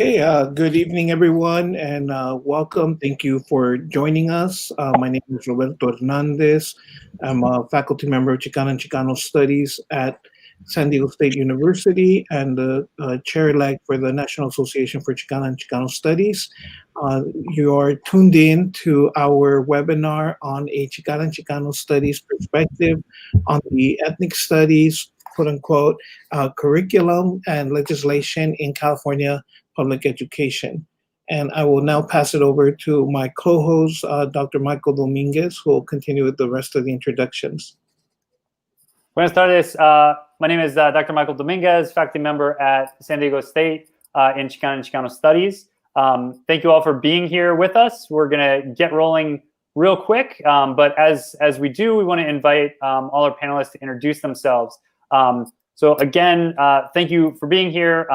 Okay, good evening, everyone, and welcome. Thank you for joining us. My name is Roberto Hernández. I'm a faculty member of Chicana and Chicano Studies at San Diego State University and the chair-elect for the National Association for Chicana and Chicano Studies. You are tuned in to our webinar on a Chicana and Chicano Studies perspective on the ethnic studies, quote unquote, curriculum and legislation in California public education. And I will now pass it over to my co-host, Dr. Michael Dominguez, who will continue with the rest of the introductions. Buenas tardes. My name is Dr. Michael Dominguez, faculty member at San Diego State in Chicana and Chicano Studies. Thank you all for being here with us. We're going to get rolling real quick, but as we do, we want to invite all our panelists to introduce themselves. So again, thank you for being here.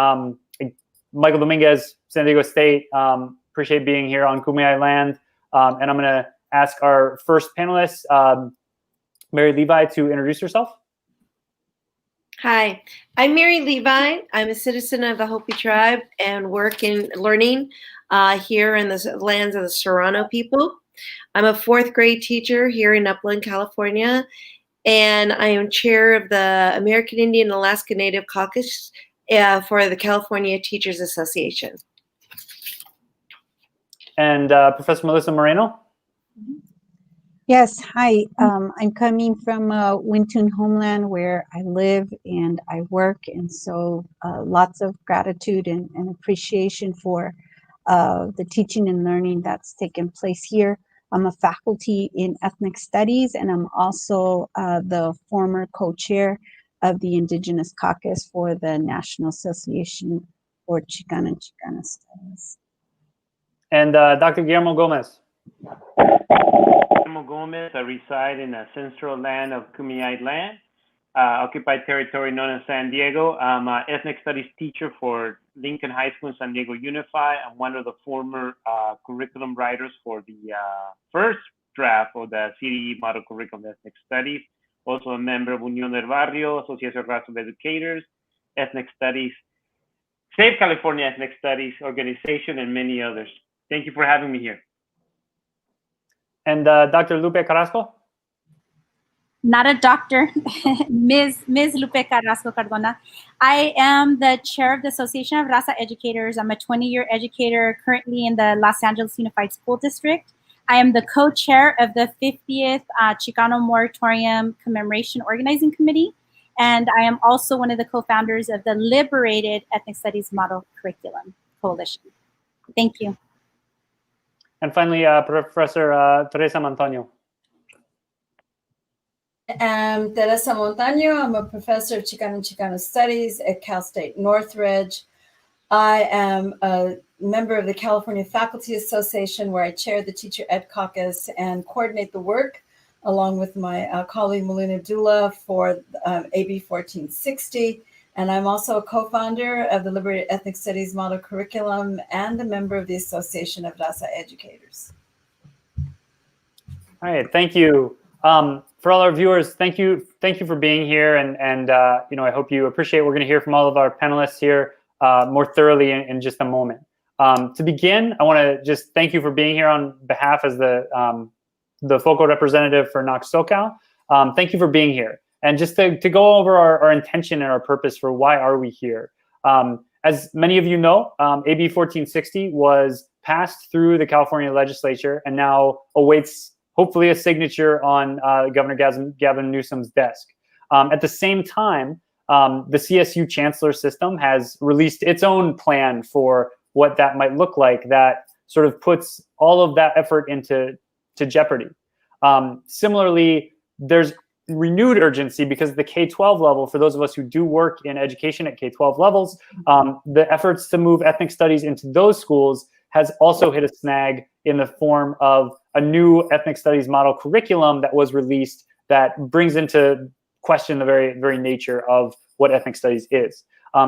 Michael Dominguez, San Diego State. Appreciate being here on Kumeyaay land. And I'm going to ask our first panelist, Mary Levi, to introduce herself. Hi, I'm Mary Levi. I'm a citizen of the Hopi tribe and work in learning here in the lands of the Serrano people. I'm a fourth grade teacher here in Upland, California, and I am chair of the American Indian Alaska Native Caucus for the California Teachers Association. And Professor Melissa Moreno? Yes, hi. I'm coming from Wintun homeland where I live and I work, and so lots of gratitude and appreciation for the teaching and learning that's taken place here. I'm a faculty in ethnic studies, and I'm also the former co-chair of the Indigenous Caucus for the National Association for Chicana and Chicano Studies. And Dr. Guillermo Gomez. Guillermo Gomez. I reside in the central land of Kumeyaay land, occupied territory known as San Diego. I'm an ethnic studies teacher for Lincoln High School in San Diego Unified. I'm one of the former curriculum writers for the first draft of the CDE model curriculum ethnic studies. Also a member of Unión del Barrio, Association of Educators, Ethnic Studies, Save California Ethnic Studies Organization, and many others. Thank you for having me here. And Dr. Lupe Carrasco? Not a doctor, Ms. Lupe Carrasco Cardona. I am the chair of the Association of Raza Educators. I'm a 20-year educator currently in the Los Angeles Unified School District. I am the co-chair of the 50th Chicano Moratorium Commemoration Organizing Committee, and I am also one of the co-founders of the Liberated Ethnic Studies Model Curriculum Coalition. Thank you. And finally, Professor Theresa Montano. I'm Theresa Montano. I'm a professor of Chicana and Chicano Studies at Cal State Northridge. I am a member of the California Faculty Association, where I chair the Teacher Ed Caucus and coordinate the work along with my colleague Melina Dula for AB 1460. And I'm also a co-founder of the Liberated Ethnic Studies Model Curriculum and a member of the Association of Raza Educators. All right, thank you. For all our viewers, thank you for being here, and you know, I hope you appreciate. We're going to hear from all of our panelists here more thoroughly in just a moment. To begin, I want to just thank you for being here on behalf as the FOCO representative for Knox SoCal. Thank you for being here, and just to go over our intention and our purpose for why are we here. As many of you know, AB 1460 was passed through the California legislature and now awaits hopefully a signature on Governor Gavin Newsom's desk. At the same time, the CSU chancellor system has released its own plan for what that might look like that sort of puts all of that effort into jeopardy. Similarly, there's renewed urgency because the K-12 level, for those of us who do work in education at K-12 levels, the efforts to move ethnic studies into those schools has also hit a snag in the form of a new ethnic studies model curriculum that was released that brings into question the very nature of what ethnic studies is.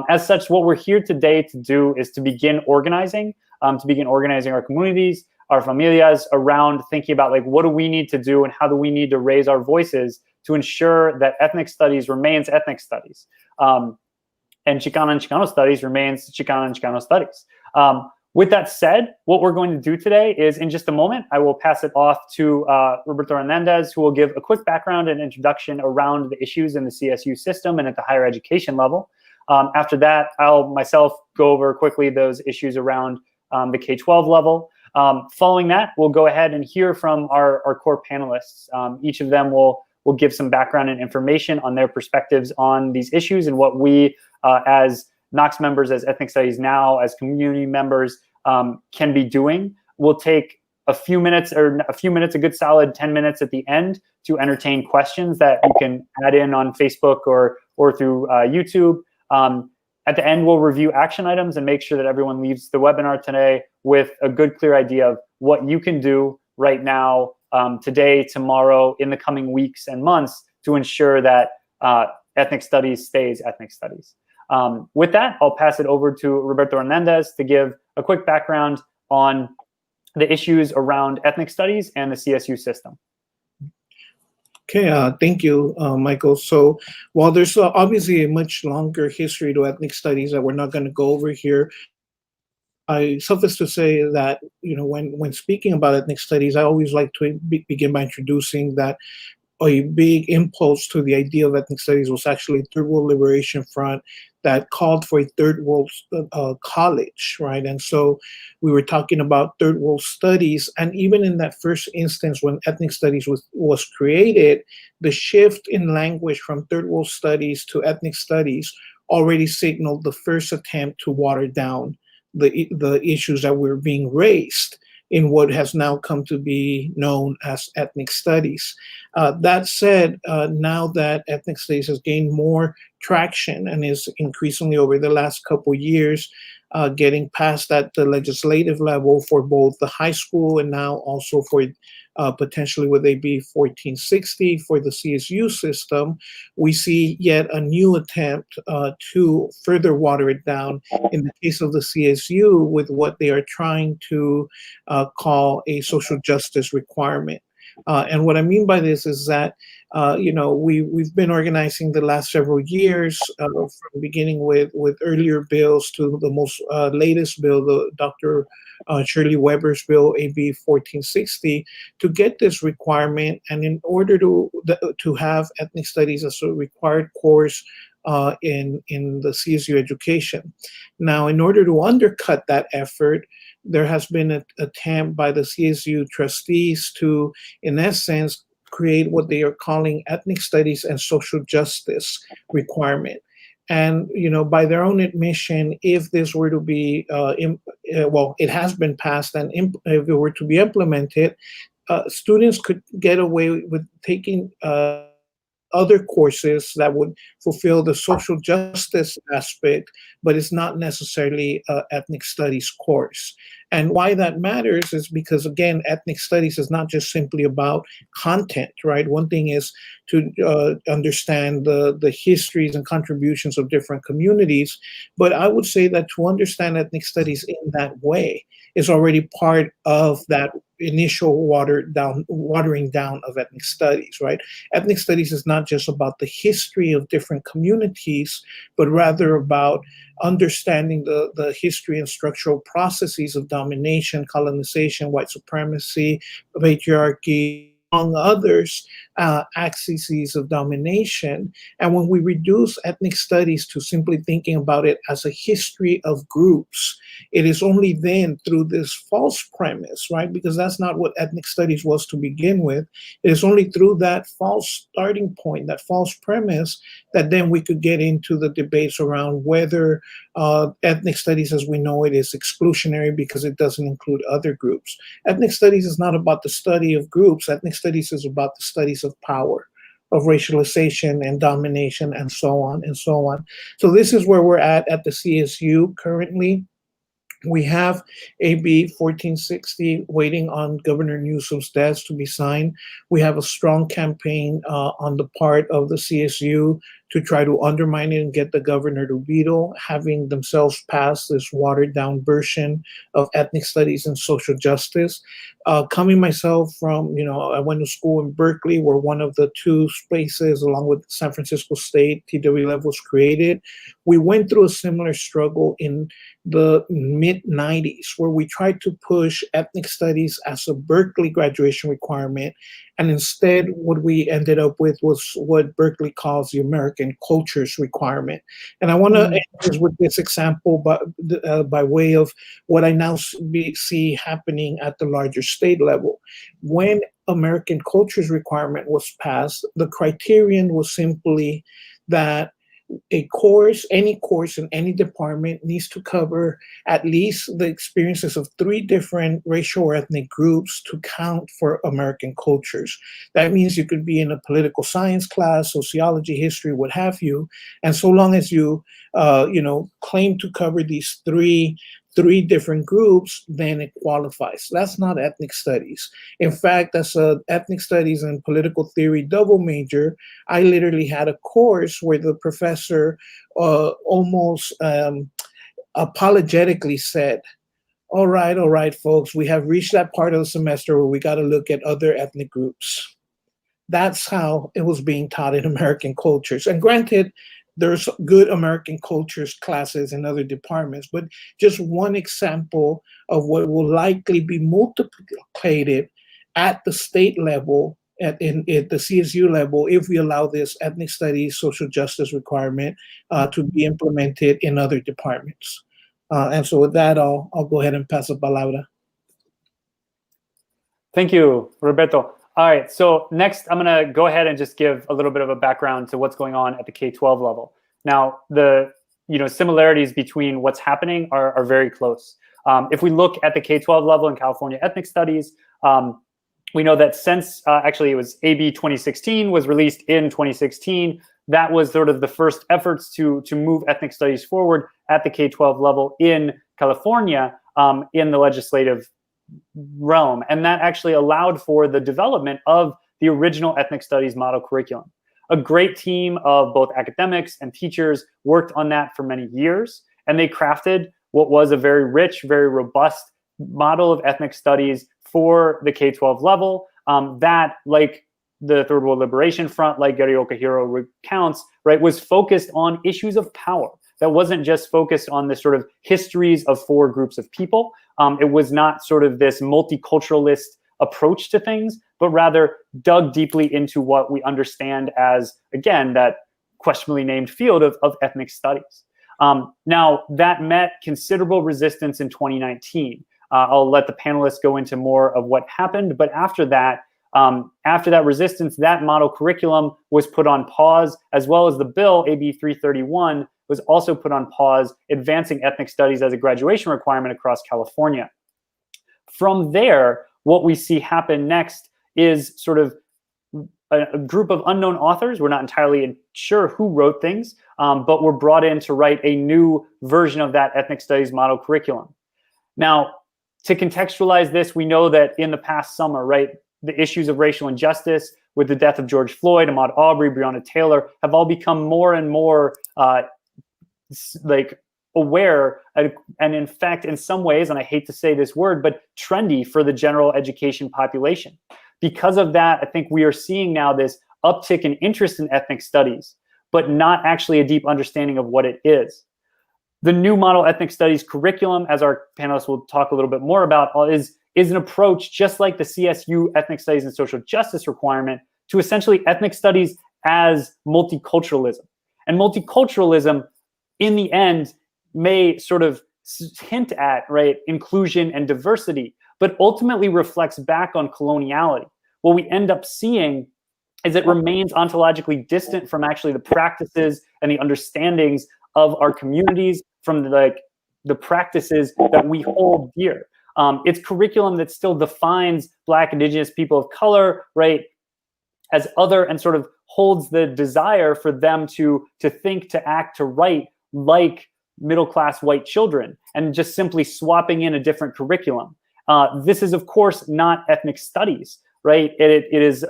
As such, what we're here today to do is to begin organizing our communities, our familias around thinking about like, what do we need to do and how do we need to raise our voices to ensure that ethnic studies remains ethnic studies. And Chicana and Chicano studies remains Chicana and Chicano studies. With that said, what we're going to do today is, in just a moment, I will pass it off to Roberto Hernández, who will give a quick background and introduction around the issues in the CSU system and at the higher education level. After that, I'll myself go over quickly those issues around the K-12 level. Following that, we'll go ahead and hear from our core panelists. Each of them will give some background and information on their perspectives on these issues and what we, as Knox members, as Ethnic Studies Now, as community members, can be doing. We'll take a few minutes, a good solid 10 minutes at the end to entertain questions that you can add in on Facebook or through YouTube. At the end, we'll review action items and make sure that everyone leaves the webinar today with a good, clear idea of what you can do right now, today, tomorrow, in the coming weeks and months to ensure that ethnic studies stays ethnic studies. With that, I'll pass it over to Roberto Hernández to give a quick background on the issues around ethnic studies and the CSU system. Okay, thank you, Michael. So while there's obviously a much longer history to ethnic studies that we're not going to go over here, I suffice to say that, you know, when speaking about ethnic studies, I always like to begin by introducing that a big impulse to the idea of ethnic studies was actually Third World Liberation Front that called for a third world college, right? And so we were talking about third world studies, and even in that first instance when ethnic studies was created, the shift in language from third world studies to ethnic studies already signaled the first attempt to water down the issues that were being raised in what has now come to be known as ethnic studies. That said, now that ethnic studies has gained more traction and is increasingly over the last couple of years getting passed at the legislative level for both the high school and now also for potentially with AB 1460 for the CSU system, we see yet a new attempt to further water it down in the case of the CSU with what they are trying to call a social justice requirement. And what I mean by this is that, you know, we've been organizing the last several years, from beginning with earlier bills to the most latest bill, the Dr. Shirley Weber's bill, AB 1460, to get this requirement. And in order to have ethnic studies as a required course in the CSU education. Now, in order to undercut that effort, there has been an attempt by the CSU trustees to, in essence, create what they are calling ethnic studies and social justice requirement. And, you know, by their own admission, if this were to be, well, it has been passed, and if it were to be implemented, students could get away with taking other courses that would fulfill the social justice aspect, but it's not necessarily an ethnic studies course. And why that matters is because, again, ethnic studies is not just simply about content, right? One thing is to understand the histories and contributions of different communities, but I would say that to understand ethnic studies in that way is already part of that initial watering down of ethnic studies, right? Ethnic studies is not just about the history of different communities, but rather about understanding the history and structural processes of domination, colonization, white supremacy, patriarchy, among others, axes of domination. And when we reduce ethnic studies to simply thinking about it as a history of groups, it is only then through this false premise, right? Because that's not what ethnic studies was to begin with. It is only through that false starting point, that false premise, that then we could get into the debates around whether ethnic studies as we know it is exclusionary because it doesn't include other groups. Ethnic studies is not about the study of groups. Ethnic studies is about the studies of power, of racialization and domination, and so on and so on. So this is where we're at the CSU currently. We have AB 1460 waiting on Governor Newsom's desk to be signed. We have a strong campaign on the part of the CSU to try to undermine it and get the governor to veto, having themselves pass this watered down version of ethnic studies and social justice. Coming myself from, I went to school in Berkeley, where one of the two spaces, along with San Francisco State, TWLF was created. We went through a similar struggle in the mid 90s, where we tried to push ethnic studies as a Berkeley graduation requirement. And instead, what we ended up with was what Berkeley calls the American cultures requirement. And I want to end this with this example by way of what I now see happening at the larger state level. When American cultures requirement was passed, the criterion was simply that any course in any department needs to cover at least the experiences of 3 different racial or ethnic groups to count for American cultures. That means you could be in a political science class, sociology, history, what have you. And so long as you, claim to cover these three different groups, then it qualifies. That's not ethnic studies. In fact, as a ethnic studies and political theory double major, I literally had a course where the professor almost apologetically said, all right, folks, we have reached that part of the semester where we got to look at other ethnic groups. That's how it was being taught in American cultures. And granted, there's good American cultures classes in other departments, but just one example of what will likely be multiplied at the state level, at the CSU level, if we allow this ethnic studies, social justice requirement to be implemented in other departments. And so with that, I'll go ahead and pass the palabra. Thank you, Roberto. All right, so next I'm going to go ahead and just give a little bit of a background to what's going on at the K-12 level. Now, the similarities between what's happening are very close. If we look at the K-12 level in California ethnic studies, we know that since actually it was AB 2016 was released in 2016, that was sort of the first efforts to move ethnic studies forward at the K-12 level in California in the legislative realm. And that actually allowed for the development of the original ethnic studies model curriculum. A great team of both academics and teachers worked on that for many years, and they crafted what was a very rich, very robust model of ethnic studies for the K-12 level that, like the Third World Liberation Front, like Gary Okahiro recounts, right, was focused on issues of power. That wasn't just focused on the sort of histories of 4 groups of people. It was not sort of this multiculturalist approach to things, but rather dug deeply into what we understand as, again, that questionably named field of ethnic studies. Now, that met considerable resistance in 2019. I'll let the panelists go into more of what happened, but after that resistance, that model curriculum was put on pause, as well as the bill, AB 331, was also put on pause, advancing ethnic studies as a graduation requirement across California. From there, what we see happen next is sort of a group of unknown authors. We're not entirely sure who wrote things, but were brought in to write a new version of that ethnic studies model curriculum. Now, to contextualize this, we know that in the past summer, right, the issues of racial injustice with the death of George Floyd, Ahmaud Arbery, Breonna Taylor have all become more and more aware, and in fact, in some ways, and I hate to say this word, but trendy for the general education population. Because of that, I think we are seeing now this uptick in interest in ethnic studies, but not actually a deep understanding of what it is. The new model ethnic studies curriculum, as our panelists will talk a little bit more about, is an approach just like the CSU ethnic studies and social justice requirement to essentially ethnic studies as multiculturalism. And multiculturalism, in the end, may sort of hint at, right, inclusion and diversity, but ultimately reflects back on coloniality. What we end up seeing is it remains ontologically distant from actually the practices and the understandings of our communities, from the practices that we hold dear. It's curriculum that still defines Black, Indigenous people of color, right, as other, and sort of holds the desire for them to think, to act, to write like middle-class white children, and just simply swapping in a different curriculum. This is, of course, not ethnic studies, right? It is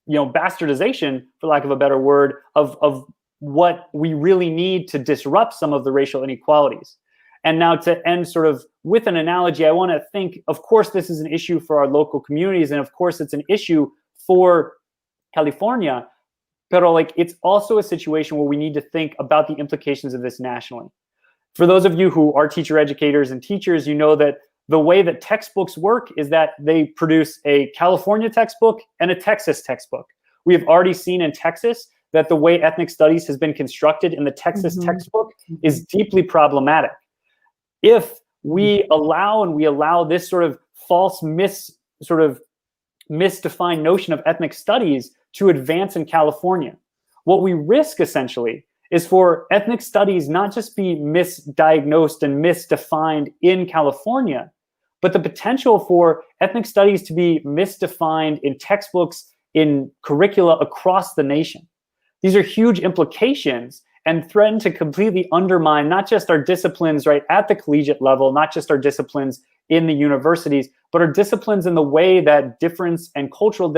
bastardization, for lack of a better word, of what we really need to disrupt some of the racial inequalities. And now, to end sort of with an analogy, I want to think, of course, this is an issue for our local communities, and of course, it's an issue for California, but it's also a situation where we need to think about the implications of this nationally. For those of you who are teacher educators and teachers, you know that the way that textbooks work is that they produce a California textbook and a Texas textbook. We have already seen in Texas that the way ethnic studies has been constructed in the Texas textbook is deeply problematic. If we allow this sort of false misdefined notion of ethnic studies to advance in California, what we risk essentially is for ethnic studies not just be misdiagnosed and misdefined in California, but the potential for ethnic studies to be misdefined in textbooks, in curricula across the nation. These are huge implications and threaten to completely undermine not just our disciplines right at the collegiate level, not just our disciplines in the universities, but our disciplines in the way that difference and cultural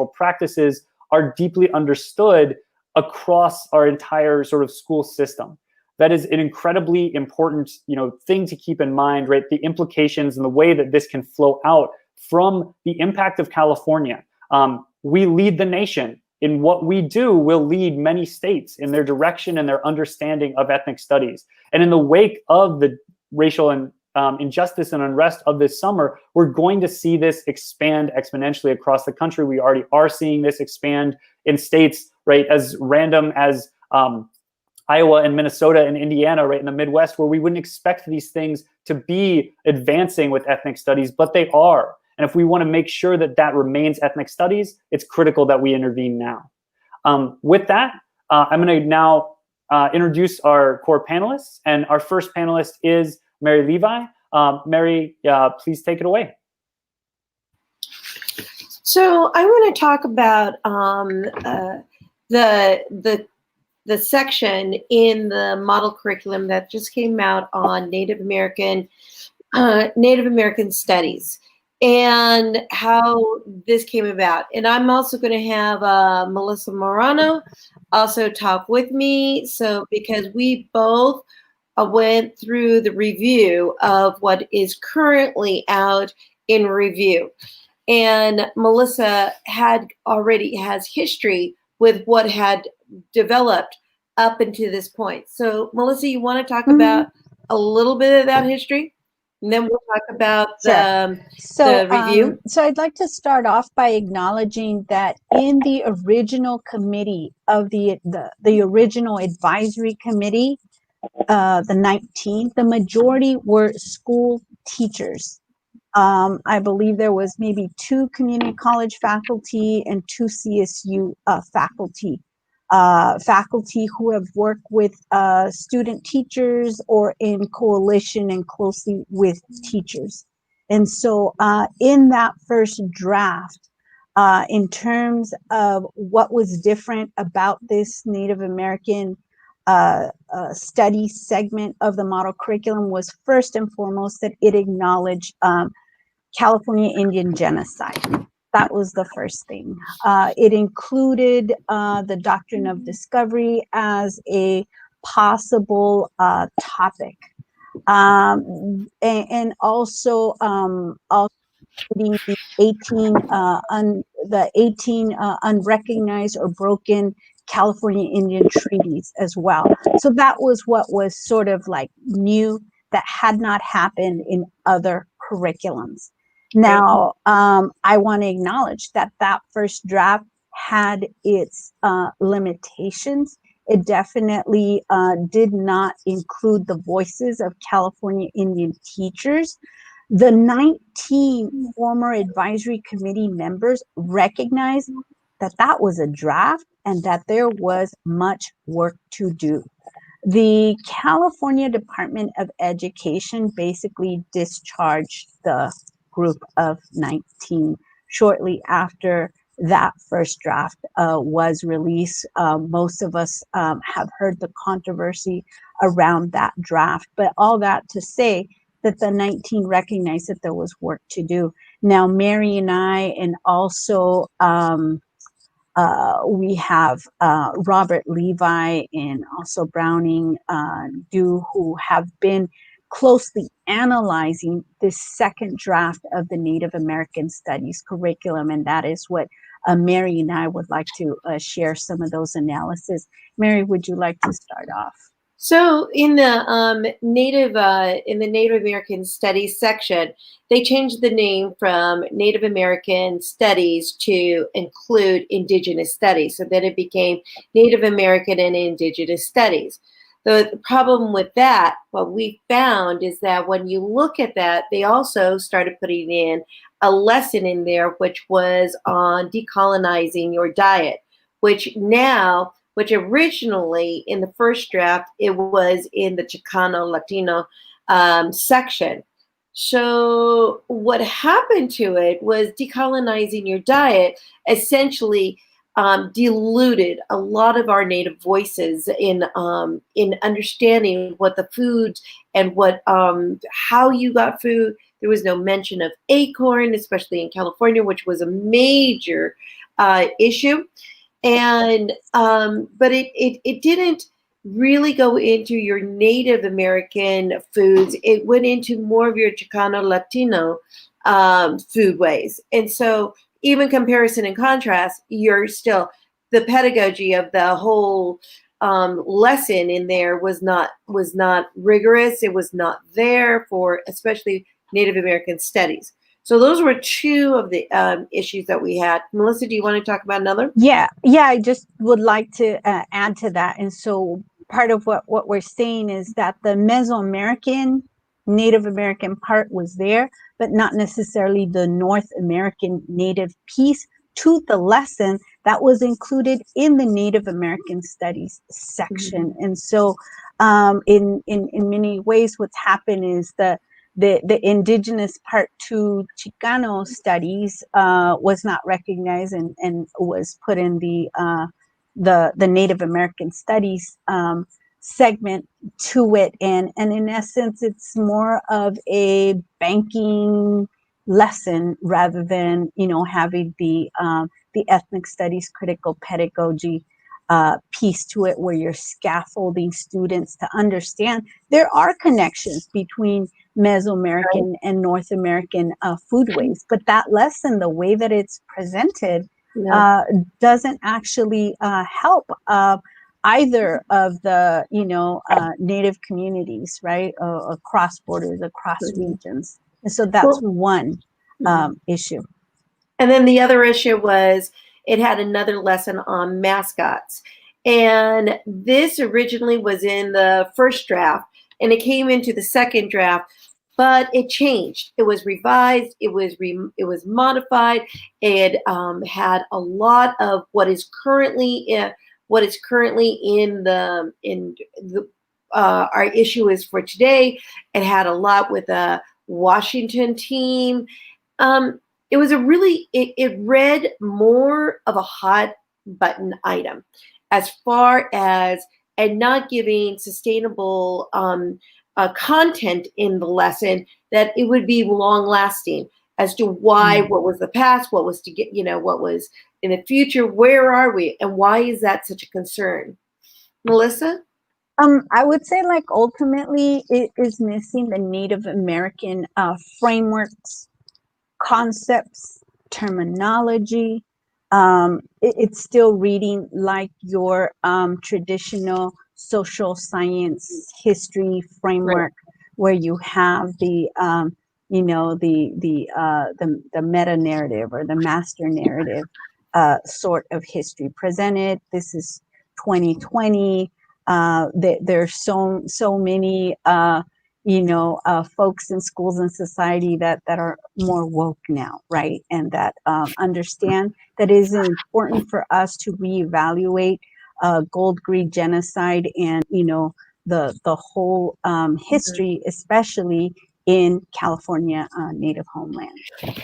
practices are deeply understood across our entire sort of school system. That is an incredibly important, thing to keep in mind, right? The implications and the way that this can flow out from the impact of California. We lead the nation. In what we do, will lead many states in their direction and their understanding of ethnic studies. And in the wake of the racial and injustice and unrest of this summer, we're going to see this expand exponentially across the country. We already are seeing this expand in states, right, as random as Iowa and Minnesota and Indiana, right in the Midwest, where we wouldn't expect these things to be advancing with ethnic studies, but they are. And if we want to make sure that that remains ethnic studies, it's critical that we intervene now. With that, I'm going to now introduce our core panelists. And our first panelist is Mary Levi. Mary, please take it away. So I want to talk about the section in the model curriculum that just came out on Native American studies, and how this came about. And I'm also going to have Melissa Moreno also talk with me. So because we both went through the review of what is currently out in review. And Melissa has history with what had developed up until this point. So Melissa, you want to talk about a little bit of that history? And then we'll talk about the review. So I'd like to start off by acknowledging that in the original committee of the original advisory committee, the 19th, the majority were school teachers. I believe there was maybe 2 community college faculty and 2 CSU faculty who have worked with student teachers or in coalition and closely with teachers. And so in that first draft, in terms of what was different about this Native American study segment of the model curriculum was first and foremost that it acknowledged California Indian genocide. That was the first thing. It included the doctrine of discovery as a possible topic, and also the 18 unrecognized or broken California Indian treaties as well. So that was what was sort of like new, that had not happened in other curriculums. Now, I want to acknowledge that that first draft had its limitations. It definitely did not include the voices of California Indian teachers. The 19 former advisory committee members recognized that that was a draft and that there was much work to do. The California Department of Education basically discharged the group of 19 shortly after that first draft was released. Most of us have heard the controversy around that draft, but all that to say that the 19 recognized that there was work to do. Now, Mary and I, and also we have Robert Levi and also Browning who have been closely analyzing this second draft of the Native American Studies curriculum, and that is what Mary and I would like to share some of those analysis. Mary, would you like to start off? So in the Native American Studies section, they changed the name from Native American Studies to include Indigenous Studies. So then it became Native American and Indigenous Studies. The problem with that, what we found is that when you look at that, they also started putting in a lesson in there, which was on decolonizing your diet, which originally in the first draft, it was in the Chicano Latino section. So what happened to it was decolonizing your diet essentially diluted a lot of our native voices in understanding what the food and what how you got food. There was no mention of acorn, especially in California, which was a major issue. And but it didn't really go into your Native American foods. It went into more of your Chicano Latino foodways. And so even comparison and contrast, you're still, the pedagogy of the whole lesson in there was not rigorous. It was not there for especially Native American studies. So those were two of the issues that we had. Melissa, do you want to talk about another? Yeah, I just would like to add to that. And so part of what we're saying is that the Mesoamerican, Native American part was there, but not necessarily the North American Native piece to the lesson that was included in the Native American Studies section. And so in many ways, what's happened is that the indigenous part to Chicano studies was not recognized and was put in the Native American Studies segment to it, and in essence, it's more of a banking lesson rather than having the ethnic studies critical pedagogy piece to it, where you're scaffolding students to understand there are connections between Mesoamerican and North American foodways, but that lesson, the way that it's presented, doesn't actually help either of the Native communities, right, across borders, across regions. And so that's one issue. And then the other issue was it had another lesson on mascots. And this originally was in the first draft, and it came into the second draft, but it changed. It was revised. It was modified. It had a lot of what is currently in our issue is for today. It had a lot with the Washington team. It was it read more of a hot button item as far as, and not giving sustainable content in the lesson, that it would be long lasting as to why, what was the past, what was to get, what was in the future, where are we, and why is that such a concern? Melissa? I would say, like, ultimately it is missing the Native American frameworks, concepts, terminology. It's still reading like your traditional social science history framework, where you have the meta narrative or the master narrative sort of history presented. This is 2020. There's so many folks in schools and society that are more woke now, right? And that understand that it is important for us to reevaluate gold greed genocide and the whole history, especially in California native homeland.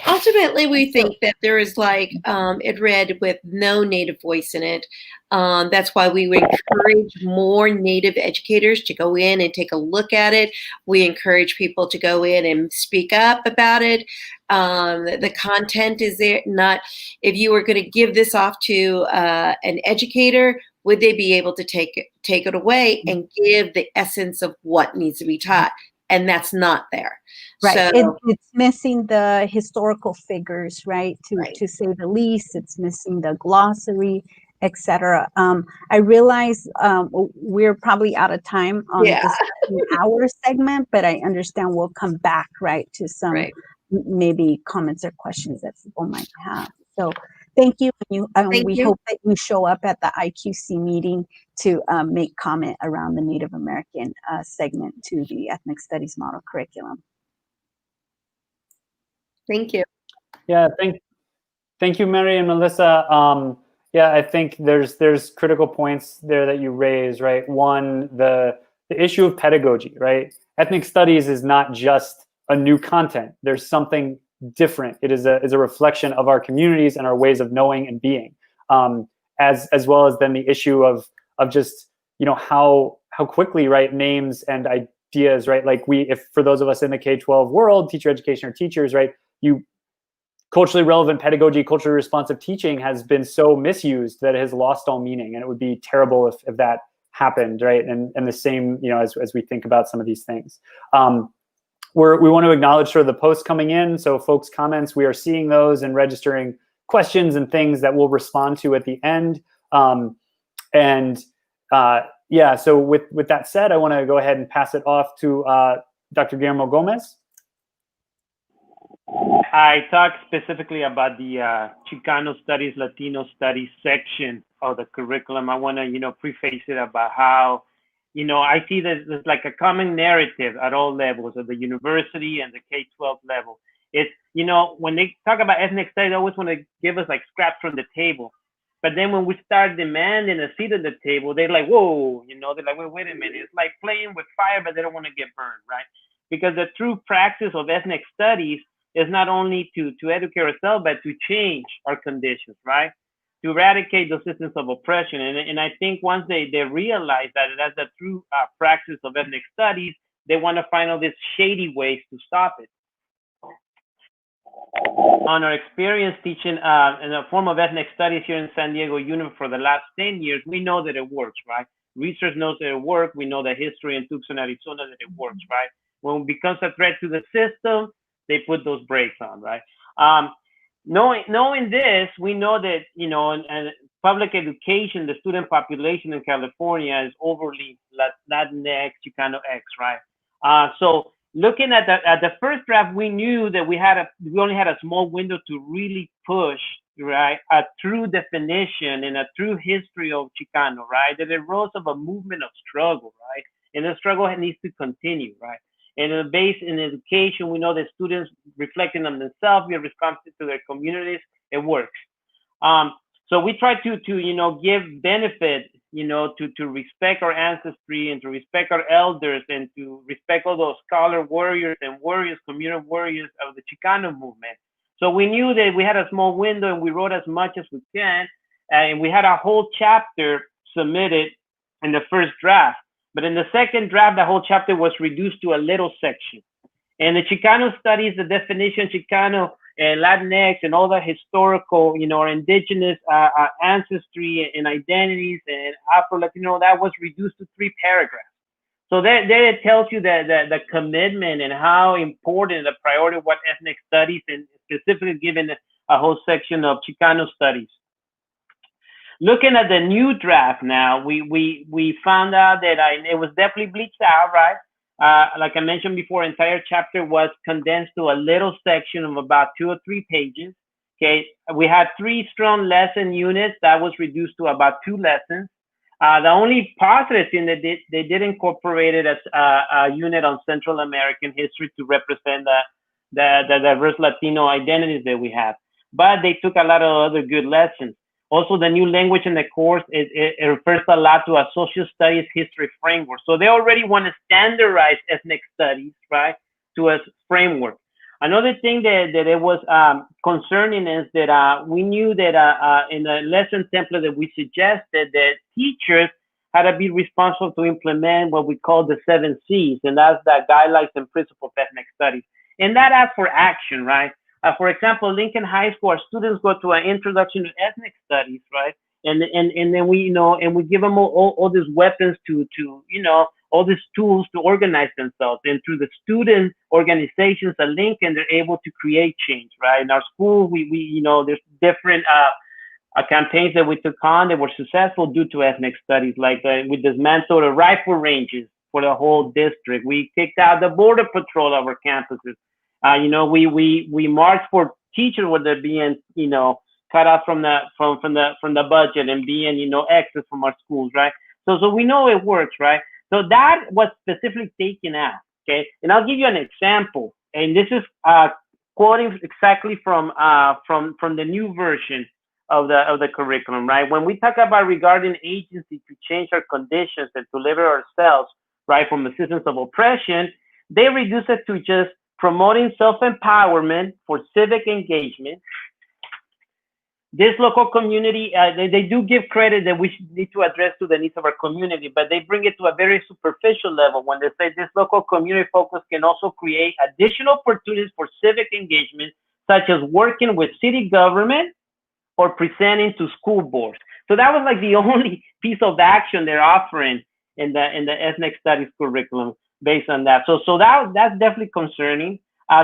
Ultimately, we think that there is it read with no Native voice in it. That's why we would encourage more Native educators to go in and take a look at it. We encourage people to go in and speak up about it. The content is there. Not if you were going to give this off to an educator, would they be able to take it away and give the essence of what needs to be taught? And that's not there. Right. So, It's missing the historical figures, right? To say the least. It's missing the glossary, etc. I realize we're probably out of time on this hour segment, but I understand we'll come back, right, to some maybe comments or questions that people might have. So thank you. We hope that you show up at the IQC meeting to make comment around the Native American segment to the Ethnic Studies Model Curriculum. Thank you. Yeah, thank you, Mary and Melissa. Yeah, I think there's critical points there that you raise, right? One, the issue of pedagogy, right? Ethnic studies is not just a new content. There's something different. It is a reflection of our communities and our ways of knowing and being, as well as then the issue of just, you know, how quickly, right, names and ideas, right? Like if for those of us in the K-12 world, teacher education or teachers, right, culturally relevant pedagogy, culturally responsive teaching has been so misused that it has lost all meaning, and it would be terrible if that happened, right? And the same, you know, as we think about some of these things. We want to acknowledge sort of the posts coming in. So folks' comments, we are seeing those and registering questions and things that we'll respond to at the end. Yeah, so with that said, I want to go ahead and pass it off to Dr. Guillermo Gomez. I talked specifically about the Chicano Studies, Latino Studies section of the curriculum. I want to, you know, preface it about how, you know, I see there's like a common narrative at all levels of the university and the K-12 level. It's, you know, when they talk about ethnic studies, they always want to give us like scraps from the table. But then when we start demanding a seat at the table, they're like, whoa, you know, they're like, wait a minute. It's like playing with fire, but they don't want to get burned, right? Because the true practice of ethnic studies is not only to educate ourselves, but to change our conditions, right? To eradicate the systems of oppression. And I think once they realize that that's the true practice of ethnic studies, they want to find all these shady ways to stop it. On our experience teaching in a form of ethnic studies here in San Diego Uni for the last 10 years, we know that it works, right? Research knows that it works. We know that history in Tucson, Arizona, that it works, right? When it becomes a threat to the system, they put those brakes on, right? Knowing this, we know that, you know, and public education, the student population in California is overly Latinx, Chicano X, right? So looking at the first draft, we knew that we only had a small window to really push, right, a true definition and a true history of Chicano, right? That it rose of a movement of struggle, right? And the struggle needs to continue, right? And in the base in education, we know that students reflecting on themselves, be responsive to their communities, it works. So we try to you know, give benefit, you know, to respect our ancestry and to respect our elders and to respect all those scholar warriors and community warriors of the Chicano movement. So we knew that we had a small window and we wrote as much as we can. And we had a whole chapter submitted in the first draft. But in the second draft, the whole chapter was reduced to a little section. And the Chicano studies, the definition Chicano and Latinx and all the historical, you know, our indigenous ancestry and identities and Afro-Latino, that was reduced to 3 paragraphs. So there it tells you that the commitment and how important the priority of what ethnic studies, and specifically given a whole section of Chicano studies. Looking at the new draft now, we found out that it was definitely bleached out, right? Like I mentioned before, entire chapter was condensed to a little section of about 2 or 3 pages. Okay, we had 3 strong lesson units that was reduced to about 2 lessons. The only positive thing that they did incorporate it as a unit on Central American history to represent the diverse Latino identities that we have. But they took a lot of other good lessons. Also, the new language in the course, it refers a lot to a social studies history framework. So they already want to standardize ethnic studies, right, to a framework. Another thing that it was concerning is that we knew that in the lesson template that we suggested that teachers had to be responsible to implement what we call the 7 C's, and that's the guidelines and principles of ethnic studies. And that asks for action, right? For example, Lincoln High School, our students go to an introduction to ethnic studies, right? And then we, and we give them all these weapons to, all these tools to organize themselves. And through the student organizations at Lincoln, they're able to create change, right? In our school, we there's different campaigns that we took on that were successful due to ethnic studies. Like we dismantled the rifle ranges for the whole district. We kicked out the border patrol of our campuses. We marched for teachers where they're being, cut off from the budget and being, exit from our schools, right? So we know it works, right? So that was specifically taken out, okay? And I'll give you an example, and this is quoting exactly from the new version of the curriculum, right? When we talk about regarding agency to change our conditions and to liberate ourselves, right, from the systems of oppression, they reduce it to just promoting self-empowerment for civic engagement. This local community, they do give credit that we need to address to the needs of our community, but they bring it to a very superficial level when they say this local community focus can also create additional opportunities for civic engagement, such as working with city government or presenting to school boards. So that was like the only piece of action they're offering in the ethnic studies curriculum based on that. So that's definitely concerning.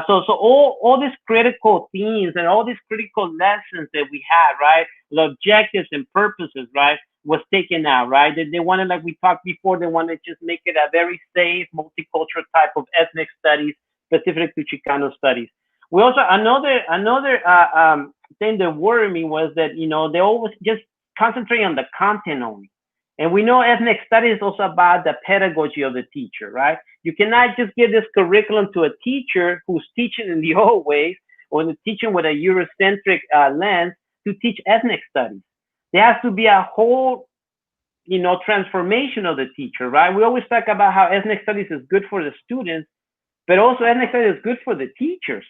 So all these critical themes and all these critical lessons that we had, right? The objectives and purposes, right, was taken out, right? They wanted, like we talked before, they wanted to just make it a very safe, multicultural type of ethnic studies, specific to Chicano studies. We also, another thing that worried me was that, they always just concentrate on the content only. And we know ethnic studies is also about the pedagogy of the teacher, right? You cannot just give this curriculum to a teacher who's teaching in the old ways or teaching with a Eurocentric lens to teach ethnic studies. There has to be a whole, transformation of the teacher, right? We always talk about how ethnic studies is good for the students, but also ethnic studies is good for the teachers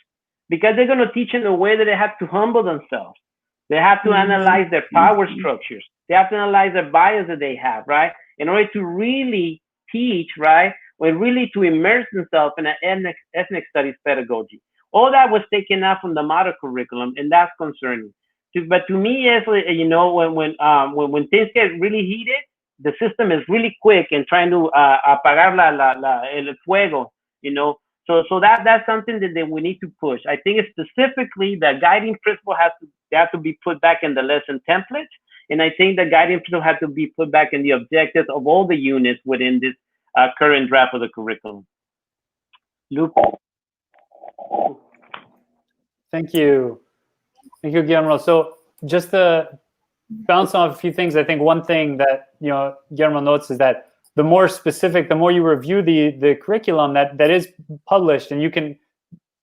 because they're going to teach in a way that they have to humble themselves. They have to analyze their power structures. They have to analyze the bias that they have, right? In order to really teach, right? Or really to immerse themselves in an ethnic studies pedagogy. All that was taken out from the model curriculum, and that's concerning. But to me, it's, when things get really heated, the system is really quick in trying to apagar el fuego, So that's something that we need to push. I think it's specifically the guiding principle has to be put back in the lesson template. And I think the guiding principle has to be put back in the objectives of all the units within this current draft of the curriculum. Lupe. Thank you, Guillermo. So just to bounce off a few things, I think one thing that Guillermo notes is that the more specific, the more you review the curriculum that is published, and you can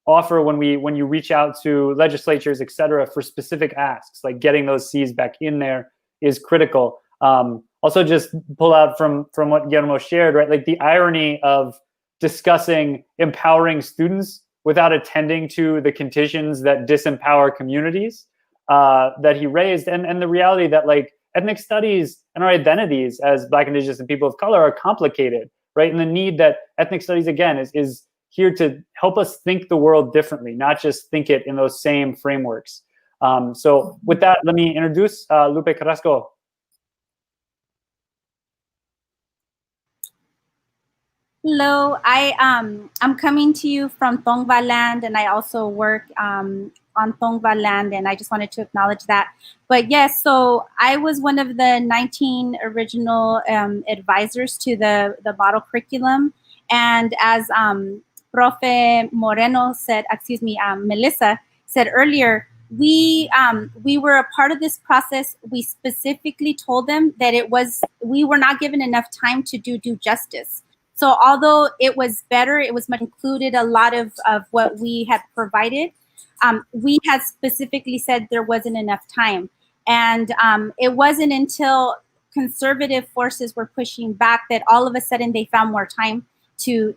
offer when you reach out to legislatures, et cetera, for specific asks, like getting those C's back in there is critical. Also, just pull out from what Guillermo shared, right? Like the irony of discussing empowering students without attending to the conditions that disempower communities that he raised, and the reality that like ethnic studies and our identities as Black, Indigenous, and people of color are complicated, right? And the need that ethnic studies, again, is here to help us think the world differently, not just think it in those same frameworks. So with that, let me introduce Lupe Carrasco. Hello, I'm coming to you from Tongva land, and I also work on Tongva land, and I just wanted to acknowledge that. But yes, so I was one of the 19 original advisors to the model curriculum, and as Profe Moreno said, Melissa said earlier, we were a part of this process. We specifically told them that we were not given enough time to do due justice. So although it was better, it was much included a lot of what we had provided. We had specifically said there wasn't enough time. And it wasn't until conservative forces were pushing back that all of a sudden they found more time to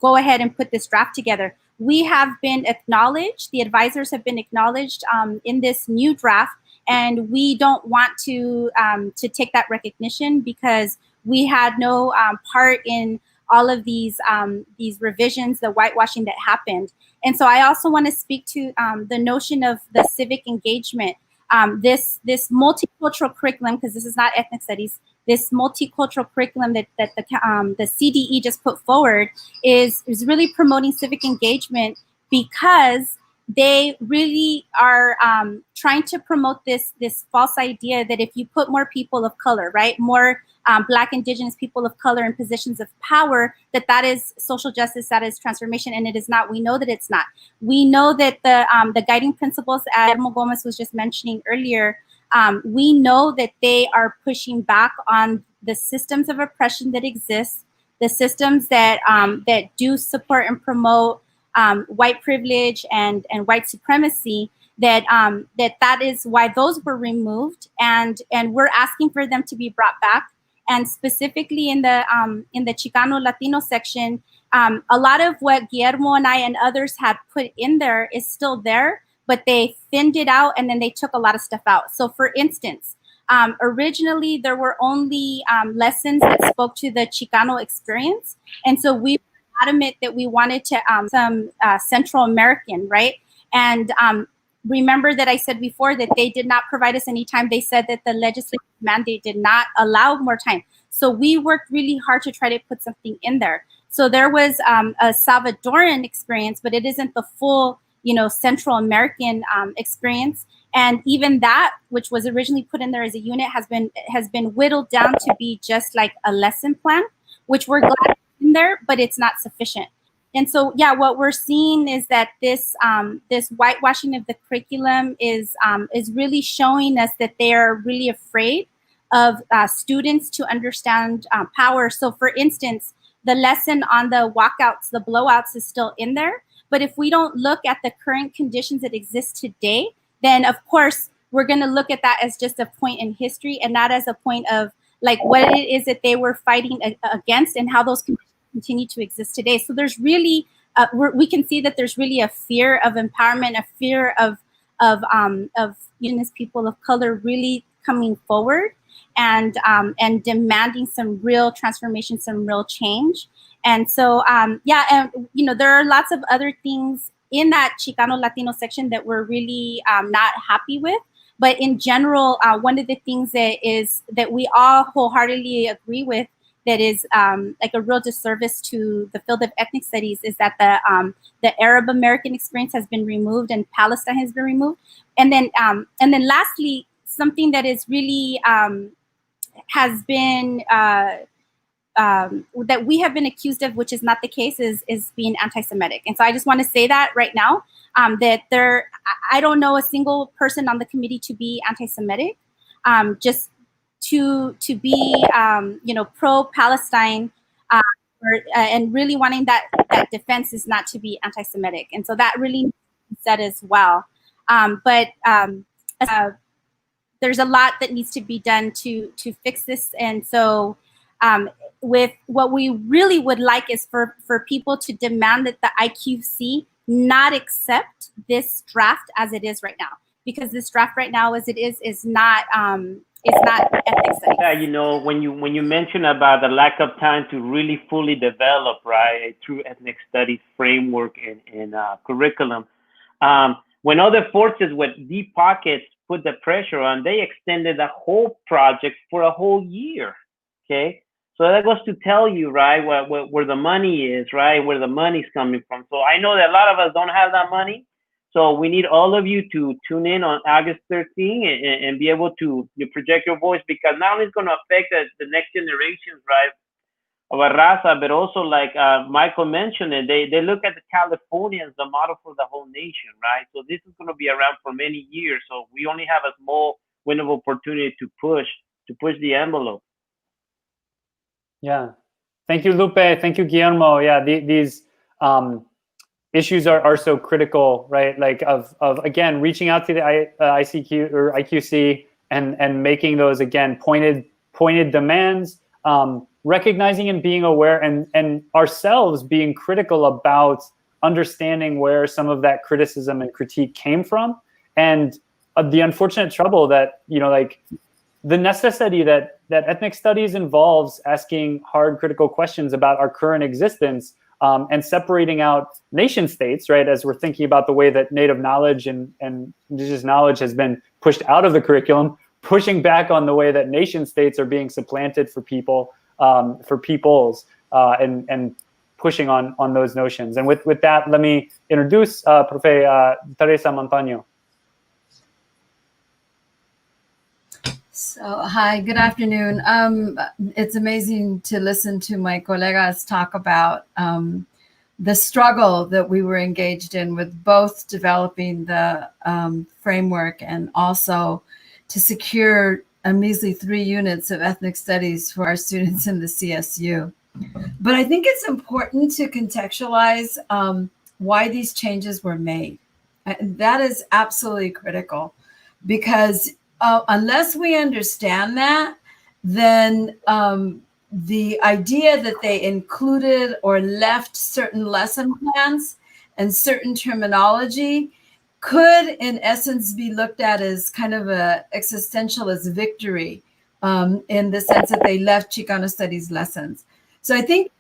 go ahead and put this draft together. We have been acknowledged, the advisors have been acknowledged in this new draft, and we don't want to take that recognition because we had no part in all of these revisions, the whitewashing that happened. And so I also want to speak to the notion of the civic engagement. This multicultural curriculum, because this is not ethnic studies, this multicultural curriculum that the CDE just put forward is really promoting civic engagement, because they really are trying to promote this false idea that if you put more people of color, right, more Black, Indigenous people of color in positions of power, that is social justice, that is transformation, and it is not. We know that it's not. We know that the guiding principles, as Guillermo Gomez was just mentioning earlier, we know that they are pushing back on the systems of oppression that exist, the systems that do support and promote white privilege and white supremacy. That is why those were removed, and we're asking for them to be brought back. And specifically in the Chicano Latino section, a lot of what Guillermo and I and others had put in there is still there, but they thinned it out and then they took a lot of stuff out. So for instance, originally there were only lessons that spoke to the Chicano experience. And so we were adamant that we wanted to some Central American, right? And remember that I said before that they did not provide us any time. They said that the legislative mandate did not allow more time. So we worked really hard to try to put something in there. So there was a Salvadoran experience, but it isn't the full, Central American experience. And even that, which was originally put in there as a unit, has been whittled down to be just like a lesson plan, which we're glad is in there, but it's not sufficient. And so, yeah, what we're seeing is that this whitewashing of the curriculum is really showing us that they are really afraid of students to understand power. So, for instance, the lesson on the walkouts, the blowouts, is still in there. But if we don't look at the current conditions that exist today, then of course we're going to look at that as just a point in history and not as a point of like what it is that they were fighting against and how those conditions continue to exist today. So there's really, we can see that there's really a fear of empowerment, a fear of indigenous people of color really coming forward and demanding some real transformation, some real change. And so, there are lots of other things in that Chicano Latino section that we're really not happy with. But in general, one of the things that we all wholeheartedly agree with, that is like a real disservice to the field of ethnic studies, is that the Arab American experience has been removed and Palestine has been removed. And then lastly, something that is really has been that we have been accused of, which is not the case, is being anti-Semitic. And so I just want to say that right now, that I don't know a single person on the committee to be anti-Semitic. Just to be pro-Palestine and really wanting that defense is not to be anti-Semitic, and so that really needs to be said as well. But there's a lot that needs to be done to fix this, and so with what we really would like is for people to demand that the IQC not accept this draft as it is right now, because this draft right now as it is not. It's not ethics studies. Yeah, when you mention about the lack of time to really fully develop, right, a true ethnic studies framework and curriculum, when other forces with deep pockets put the pressure on, they extended the whole project for a whole year, okay? So that goes to tell you, right, where the money is, right, where the money's coming from. So I know that a lot of us don't have that money. So we need all of you to tune in on August 13th and be able to project your voice, because not only it's going to affect the next generations, right, of a raza, but also like Michael mentioned it, they look at the Californians, the model for the whole nation, right? So this is going to be around for many years. So we only have a small window of opportunity to push the envelope. Yeah. Thank you, Lupe. Thank you, Guillermo. Yeah, these issues are so critical, right? Like of again reaching out to the ICQ or IQC and making those again pointed demands, recognizing and being aware, and ourselves being critical about understanding where some of that criticism and critique came from, and the unfortunate trouble that the necessity that ethnic studies involves asking hard critical questions about our current existence, and separating out nation states, right, as we're thinking about the way that Native knowledge and indigenous knowledge has been pushed out of the curriculum, pushing back on the way that nation states are being supplanted for people, for peoples, and pushing on those notions. And with that, let me introduce Profe Theresa Montano. So, hi, good afternoon. It's amazing to listen to my colegas talk about the struggle that we were engaged in with both developing the framework and also to secure a measly 3 units of ethnic studies for our students in the CSU. But I think it's important to contextualize why these changes were made. That is absolutely critical, because unless we understand that, then the idea that they included or left certain lesson plans and certain terminology could, in essence, be looked at as kind of a existentialist victory, in the sense that they left Chicano studies lessons. So I think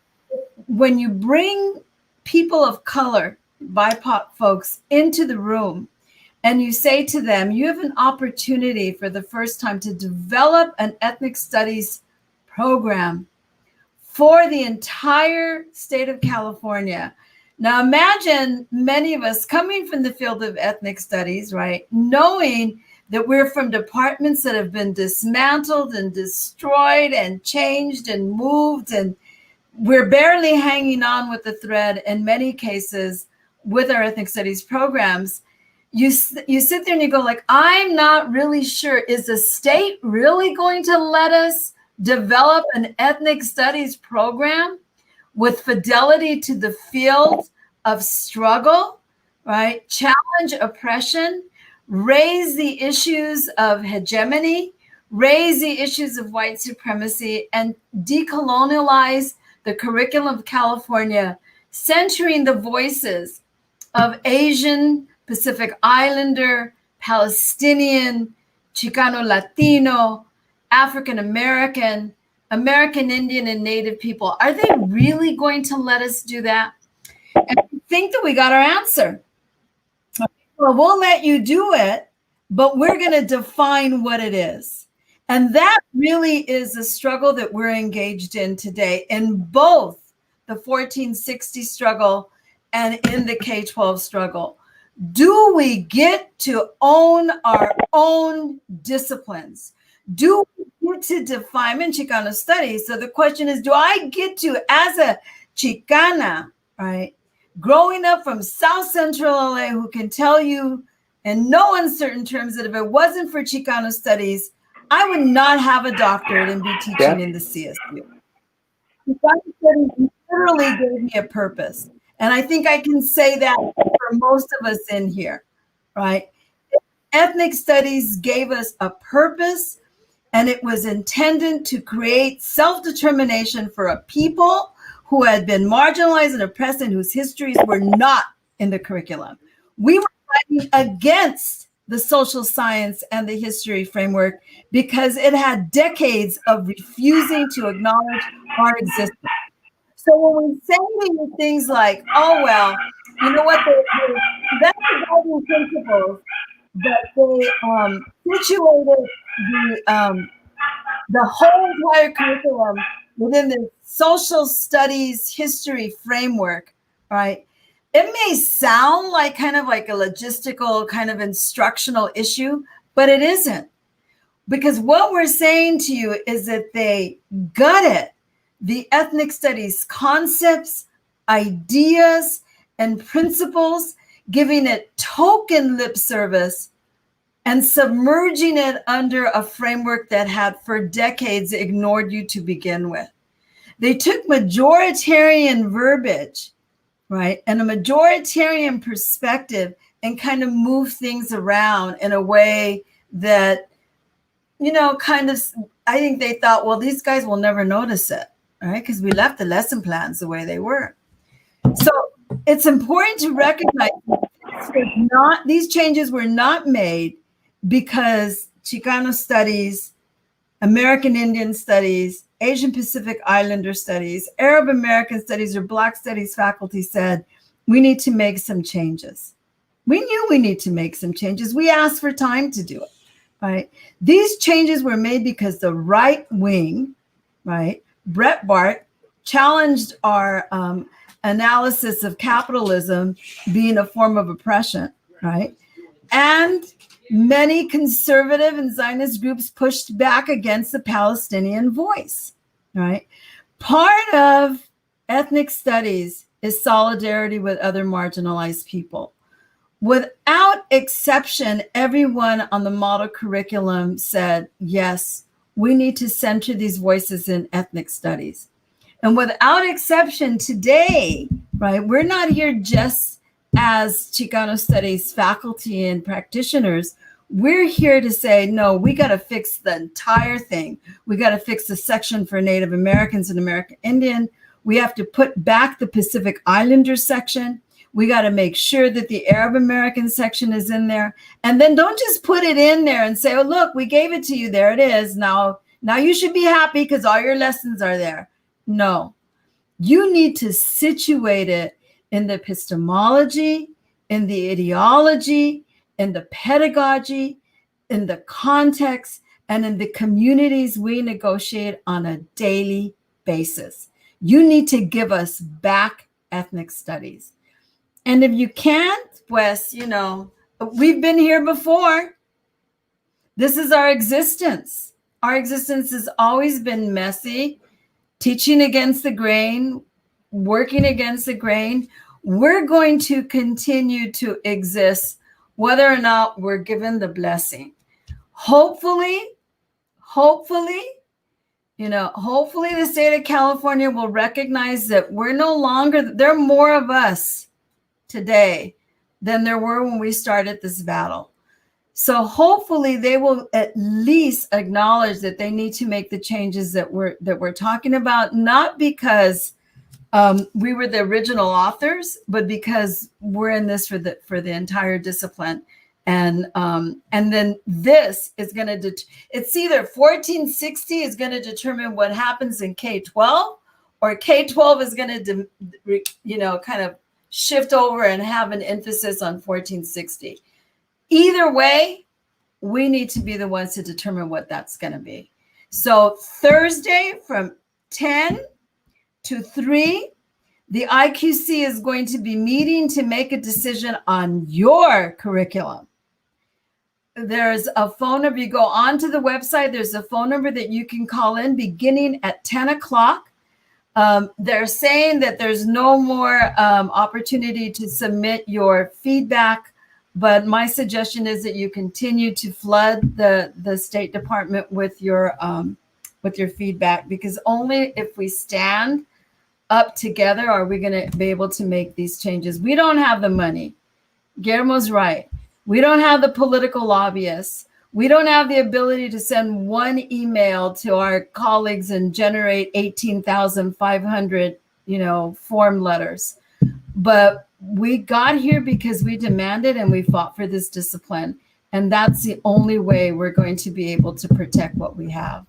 when you bring people of color, BIPOC folks, into the room, and you say to them, you have an opportunity for the first time to develop an ethnic studies program for the entire state of California. Now imagine many of us coming from the field of ethnic studies, right? Knowing that we're from departments that have been dismantled and destroyed and changed and moved, and we're barely hanging on with the thread in many cases with our ethnic studies programs. You sit there and you go like, I'm not really sure. Is the state really going to let us develop an ethnic studies program with fidelity to the field of struggle, right? Challenge oppression, raise the issues of hegemony, raise the issues of white supremacy, and decolonialize the curriculum of California, centering the voices of Asian, Pacific Islander, Palestinian, Chicano Latino, African American, American Indian, and Native people. Are they really going to let us do that? And I think that we got our answer. Well, we'll let you do it, but we're going to define what it is. And that really is a struggle that we're engaged in today in both the 1460 struggle and in the K-12 struggle. Do we get to own our own disciplines? Do we get to define in Chicano studies? So the question is, do I get to, as a Chicana, right, growing up from South Central LA, who can tell you in no uncertain terms that if it wasn't for Chicano studies, I would not have a doctorate and be teaching in the CSU. Chicano studies literally gave me a purpose. And I think I can say that for most of us in here, right? Ethnic studies gave us a purpose, and it was intended to create self-determination for a people who had been marginalized and oppressed and whose histories were not in the curriculum. We were fighting against the social science and the history framework because it had decades of refusing to acknowledge our existence. So when we say things like, oh, well, you know what, that's the guiding principles, but they situated the whole entire curriculum within the social studies history framework, right? It may sound like kind of like a logistical kind of instructional issue, but it isn't. Because what we're saying to you is that they gutted the ethnic studies concepts, ideas, and principles, giving it token lip service and submerging it under a framework that had for decades ignored you to begin with. They took majoritarian verbiage, right, and a majoritarian perspective and kind of moved things around in a way that, you know, kind of, I think they thought, well, these guys will never notice it, right, because we left the lesson plans the way they were. So it's important to recognize these changes were not made because Chicano studies American Indian Studies, Asian Pacific Islander Studies, Arab American Studies, or Black Studies faculty said, we need to make some changes. We knew we need to make some changes. We asked for time to do it, right? These changes were made because the right wing, right, Breitbart, challenged our analysis of capitalism being a form of oppression, right? And many conservative and Zionist groups pushed back against the Palestinian voice, right? Part of ethnic studies is solidarity with other marginalized people. Without exception, everyone on the model curriculum said, yes, we need to center these voices in ethnic studies. And without exception today, right, we're not here just as Chicano studies faculty and practitioners. We're here to say, no, we got to fix the entire thing. We got to fix the section for Native Americans and American Indian. We have to put back the Pacific Islanders section. We got to make sure that the Arab American section is in there. And then don't just put it in there and say, oh, look, we gave it to you. There it is. Now you should be happy because all your lessons are there. No, you need to situate it in the epistemology, in the ideology, in the pedagogy, in the context, and in the communities we negotiate on a daily basis. You need to give us back ethnic studies. And if you can't, pues, we've been here before. This is our existence. Our existence has always been messy, teaching against the grain, working against the grain. We're going to continue to exist, whether or not we're given the blessing. Hopefully, the state of California will recognize that we're no longer, there are more of us today than there were when we started this battle. So hopefully they will at least acknowledge that they need to make the changes that we're talking about, not because we were the original authors, but because we're in this for the entire discipline. And then this is going to, it's either 1460 is going to determine what happens in K-12, or K-12 is going to, kind of shift over and have an emphasis on 1460. Either way, we need to be the ones to determine what that's going to be. So Thursday from 10 to 3, the IQC is going to be meeting to make a decision on your curriculum. There's a phone number. You go onto the website. There's a phone number that you can call in beginning at 10 o'clock. They're saying that there's no more opportunity to submit your feedback, but my suggestion is that you continue to flood the State Department with your feedback, because only if we stand up together are we going to be able to make these changes. We don't have the money. Guillermo's right. We don't have the political lobbyists. We don't have the ability to send one email to our colleagues and generate 18,500, form letters. But we got here because we demanded and we fought for this discipline. And that's the only way we're going to be able to protect what we have.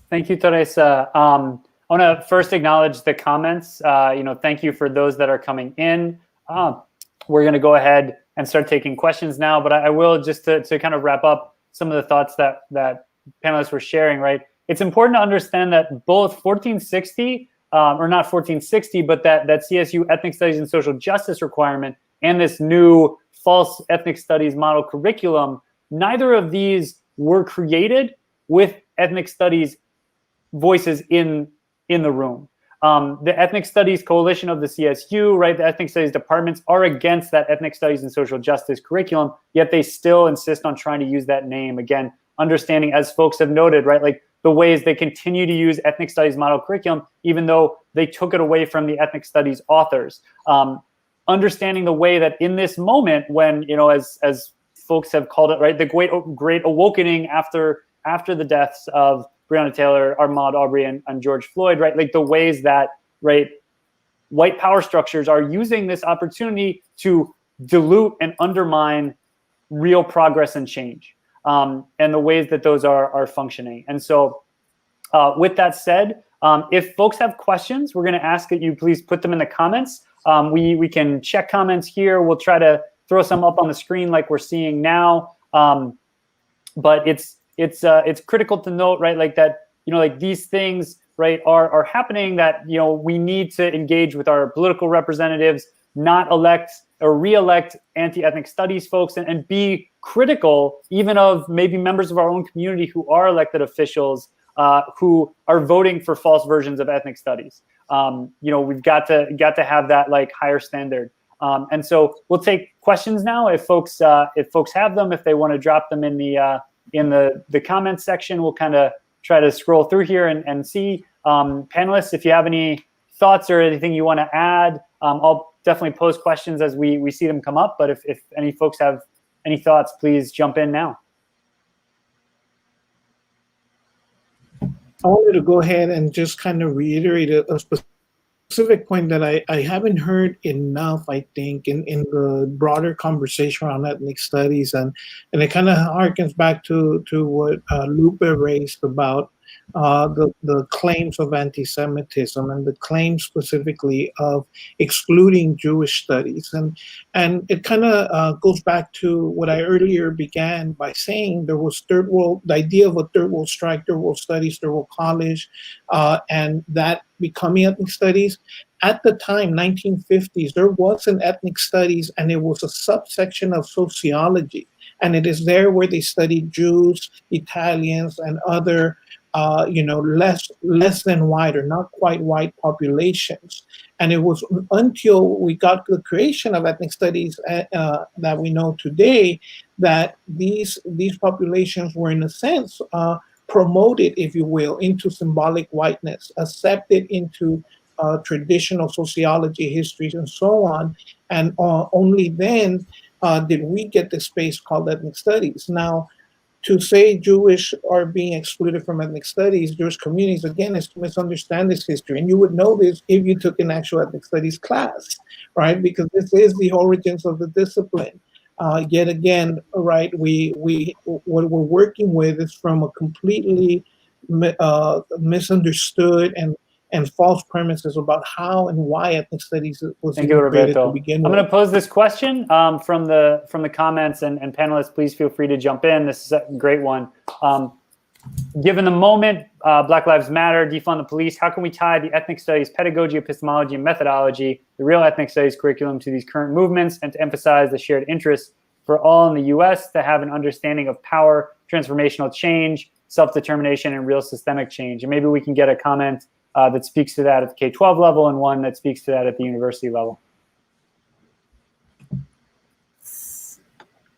Thank you, Theresa. I want to first acknowledge the comments. Thank you for those that are coming in. We're going to go ahead and start taking questions now, but I will, just to kind of wrap up some of the thoughts that panelists were sharing, right? It's important to understand that both 1460, or not 1460, but that CSU ethnic studies and social justice requirement and this new false ethnic studies model curriculum, neither of these were created with ethnic studies voices in the room. The Ethnic Studies Coalition of the CSU, right, the Ethnic Studies departments are against that Ethnic Studies and Social Justice curriculum, yet they still insist on trying to use that name. Again, understanding, as folks have noted, right, like the ways they continue to use Ethnic Studies model curriculum, even though they took it away from the Ethnic Studies authors. Understanding the way that in this moment, when, as folks have called it, right, the great awakening after the deaths of Breonna Taylor, Ahmaud Arbery, and George Floyd, right? Like the ways that, right, white power structures are using this opportunity to dilute and undermine real progress and change. and the ways that those are functioning. And so with that said, if folks have questions, we're going to ask that you please put them in the comments. We can check comments here. We'll try to throw some up on the screen like we're seeing now. But it's critical to note, right, like that, like these things, right, are happening, that, we need to engage with our political representatives, not elect or re-elect anti-ethnic studies folks, and be critical even of maybe members of our own community who are elected officials, who are voting for false versions of ethnic studies. We've got to have that like higher standard. And so we'll take questions now if folks have them. If they want to drop them in the comments section, we'll kind of try to scroll through here and see. Panelists, if you have any thoughts or anything you want to add, I'll definitely pose questions as we see them come up. But if any folks have any thoughts, please jump in now. I wanted to go ahead and just kind of reiterate a specific point that I haven't heard enough, I think, in the broader conversation around ethnic studies. And it kind of harkens back to what Lupe raised about the claims of anti-Semitism and the claims specifically of excluding Jewish studies. And it kind of goes back to what I earlier began by saying. There was the idea of a third world strike, third world studies, third world college, and that becoming ethnic studies. At the time, 1950s, there was an ethnic studies, and it was a subsection of sociology. And it is there where they studied Jews, Italians, and other less than white or not quite white populations. And it was until we got to the creation of ethnic studies that we know today that these populations were, in a sense, promoted, if you will, into symbolic whiteness, accepted into traditional sociology, histories, and so on. And only then did we get the space called ethnic studies. Now, to say Jewish are being excluded from ethnic studies, Jewish communities, again, is to misunderstand this history. And you would know this if you took an actual ethnic studies class, right? Because this is the origins of the discipline. Yet again, right, what we're working with is from a completely misunderstood and false premises about how and why ethnic studies was Thank you, created Roberto. to begin I'm with. going to pose this question from the comments, and panelists, please feel free to jump in. This is a great one. Given the moment, Black Lives Matter, defund the police, how can we tie the ethnic studies pedagogy, epistemology, and methodology, the real ethnic studies curriculum, to these current movements, and to emphasize the shared interests for all in the U.S. to have an understanding of power, transformational change, self-determination, and real systemic change? And maybe we can get a comment that speaks to that at the K-12 level, and one that speaks to that at the university level.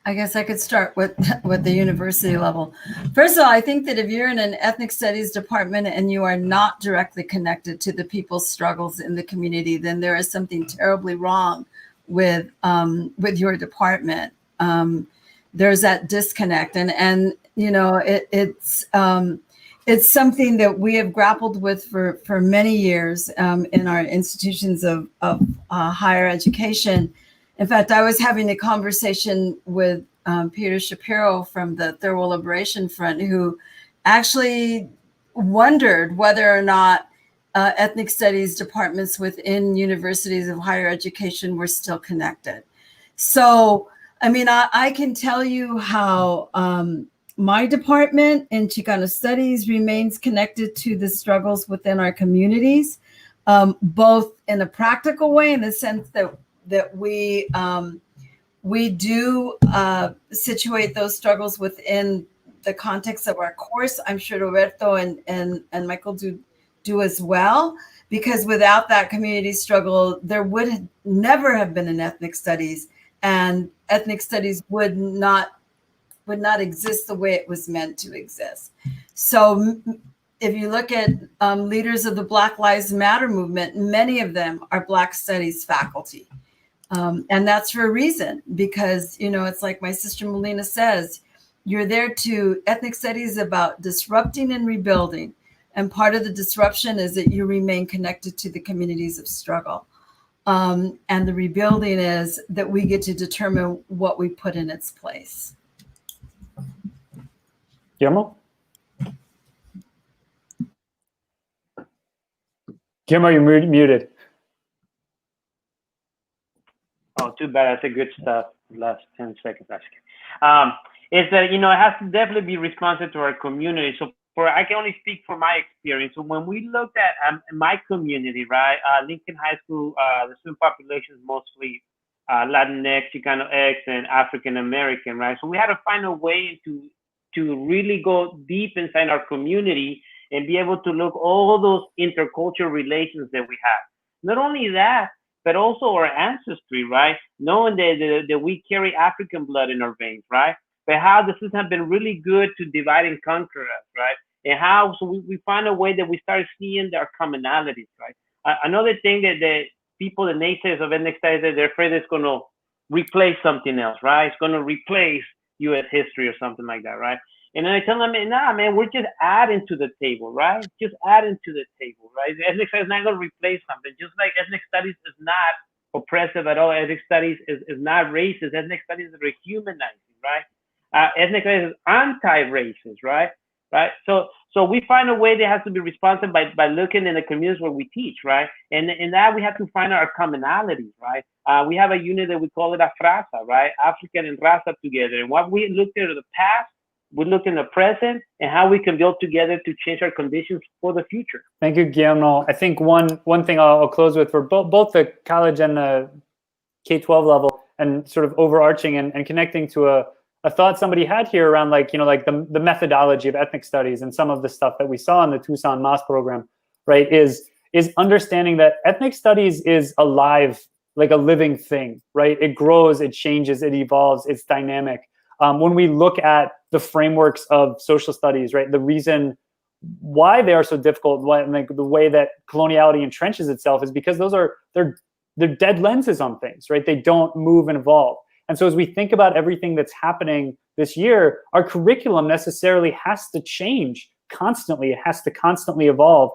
I guess I could start with the university level. First of all, I think that if you're in an ethnic studies department and you are not directly connected to the people's struggles in the community, then there is something terribly wrong with your department. There's that disconnect, and it's something that we have grappled with for many years in our institutions of higher education. In fact, I was having a conversation with Peter Shapiro from the Third World Liberation Front, who actually wondered whether or not ethnic studies departments within universities of higher education were still connected. So, I mean, I can tell you how my department in Chicano Studies remains connected to the struggles within our communities, both in a practical way, in the sense that we do situate those struggles within the context of our course. I'm sure Roberto and Michael do as well, because without that community struggle, there would never have been an ethnic studies, and ethnic studies would not exist the way it was meant to exist. So if you look at leaders of the Black Lives Matter movement, many of them are Black studies faculty. And that's for a reason, because, it's like my sister Melina says, you're there to ethnic studies about disrupting and rebuilding. And part of the disruption is that you remain connected to the communities of struggle. And the rebuilding is that we get to determine what we put in its place. Guillermo? Guillermo, you're muted. Oh, too bad. That's a good stuff. Last 10 seconds. Is that, it has to definitely be responsive to our community. So I can only speak for my experience. So when we looked at my community, right, Lincoln High School, the student population is mostly Latinx, Chicano X, and African American, right? So we had to find a way to really go deep inside our community and be able to look all those intercultural relations that we have. Not only that, but also our ancestry, right? Knowing that we carry African blood in our veins, right? But how the system have been really good to divide and conquer us, right? And how, so we find a way that we start seeing our commonalities, right? Another thing that people, the naysayers of ethnic studies, that they're afraid it's going to replace something else, right? It's going to replace U.S. history or something like that, right? And then I tell them, nah, man, we're just adding to the table, right? Just adding to the table, right? Ethnic studies is not going to replace something. Just like ethnic studies is not oppressive at all. Ethnic studies is not racist. Ethnic studies is rehumanizing, right? Ethnic studies is anti-racist, right? Right. So we find a way that has to be responsive by looking in the communities where we teach, right? And in that we have to find our commonalities, right? We have a unit that we call it AFRASA, right? African and Raza together. And what we looked at in the past, we look in the present, and how we can build together to change our conditions for the future. Thank you, Guillermo. I think one thing I'll close with for both the college and the K-12 level, and sort of overarching and connecting to a thought somebody had here around the methodology of ethnic studies and some of the stuff that we saw in the Tucson MAS program, right, is understanding that ethnic studies is alive, like a living thing, right? It grows, it changes, it evolves, it's dynamic. When we look at the frameworks of social studies, right, the reason why they are so difficult, the way that coloniality entrenches itself is because they're dead lenses on things, right? They don't move and evolve. And so as we think about everything that's happening this year, our curriculum necessarily has to change constantly. It has to constantly evolve.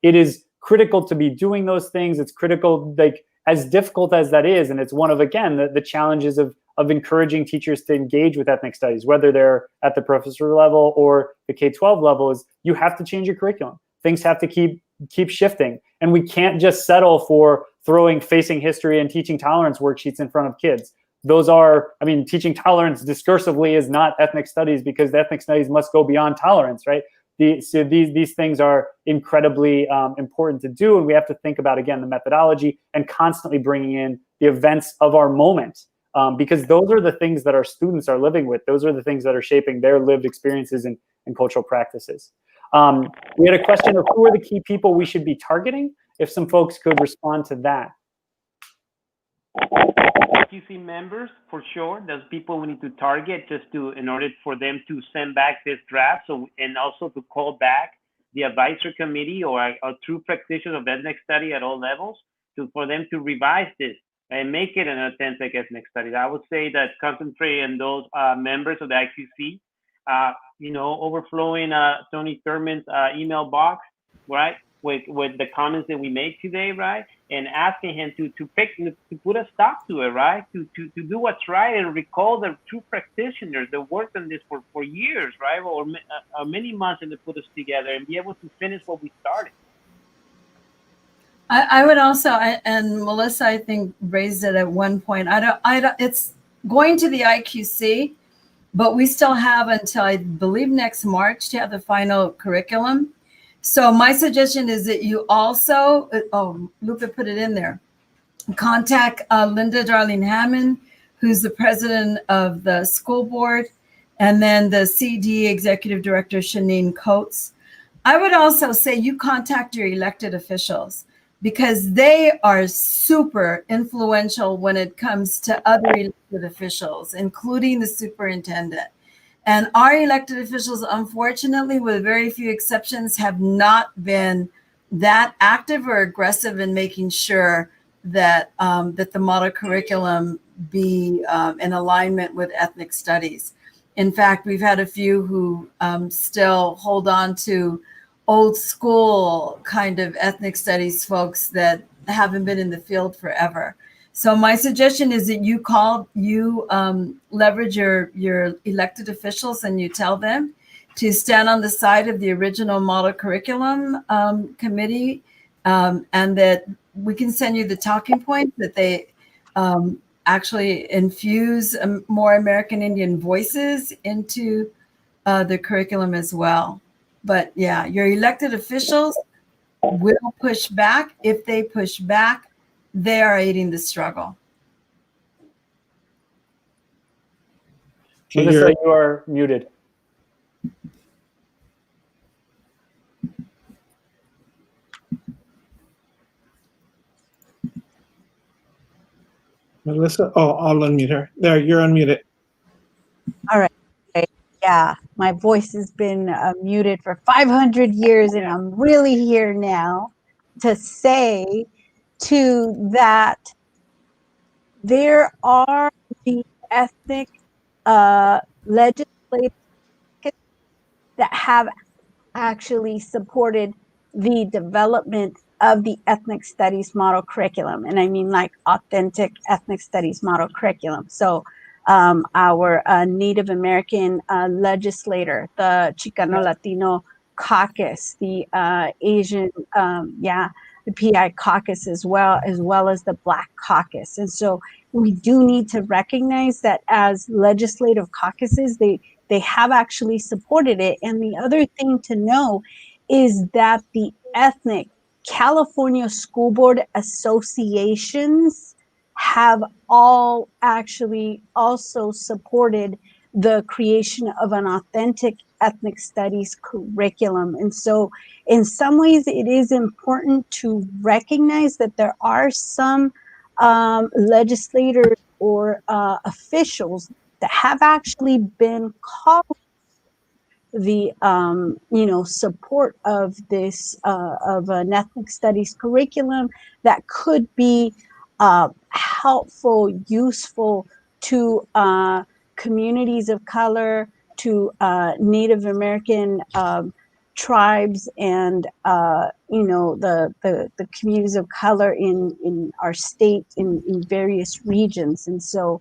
It is critical to be doing those things. It's critical, like as difficult as that is. And it's one of, again, the challenges of encouraging teachers to engage with ethnic studies, whether they're at the professor level or the K-12 level, is you have to change your curriculum. Things have to keep shifting. And we can't just settle for throwing facing history and teaching tolerance worksheets in front of kids. Those are, teaching tolerance discursively is not ethnic studies, because the ethnic studies must go beyond tolerance, right? So these things are incredibly important to do. And we have to think about, again, the methodology and constantly bringing in the events of our moment, because those are the things that our students are living with. Those are the things that are shaping their lived experiences and cultural practices. We had a question of who are the key people we should be targeting, if some folks could respond to that. QC members, for sure. There's people we need to target in order for them to send back this draft. So, and also to call back the advisory committee or true practitioners of ethnic study at all levels for them to revise this and make it an authentic ethnic study. I would say that concentrate on those members of the IQC, overflowing Tony Thurman's email box, right? With the comments that we make today, right? And asking him to put a stop to it, right? To do what's right and recall the true practitioners that worked on this for years, right? Or many months, and to put us together and be able to finish what we started. I would also, and Melissa, I think, raised it at one point. It's going to the IQC, but we still have until, I believe, next March to have the final curriculum. So my suggestion is that you also, Lupe put it in there, contact Linda Darlene Hammond, who's the president of the school board, and then the CD executive director, Shanine Coates. I would also say you contact your elected officials, because they are super influential when it comes to other elected officials, including the superintendent. And our elected officials, unfortunately, with very few exceptions, have not been that active or aggressive in making sure that that the model curriculum be in alignment with ethnic studies. In fact, we've had a few who still hold on to old school kind of ethnic studies folks that haven't been in the field forever. So my suggestion is that you leverage your elected officials and you tell them. to stand on the side of the original model curriculum committee, and that we can send you the talking points that they actually infuse more American Indian voices into the curriculum as well. But yeah, your elected officials will push back. If they push back, they are aiding the struggle. Melissa, you are muted. Melissa, oh, I'll unmute her. There, you're unmuted. All right. Yeah, my voice has been muted for 500 years, and I'm really here now to say to that there are the ethnic legislators that have actually supported the development of the ethnic studies model curriculum. And I mean like authentic ethnic studies model curriculum. So our Native American legislator, the Chicano Latino caucus, the Asian, the PI caucus as well as the Black caucus. And so we do need to recognize that as legislative caucuses, they have actually supported it. And the other thing to know is that the ethnic California School Board associations have all actually also supported the creation of an authentic ethnic studies curriculum. And so in some ways, it is important to recognize that there are some legislators or officials that have actually been called the support of this of an ethnic studies curriculum that could be helpful, useful to communities of color, to Native American tribes, and the communities of color in our state in various regions. And so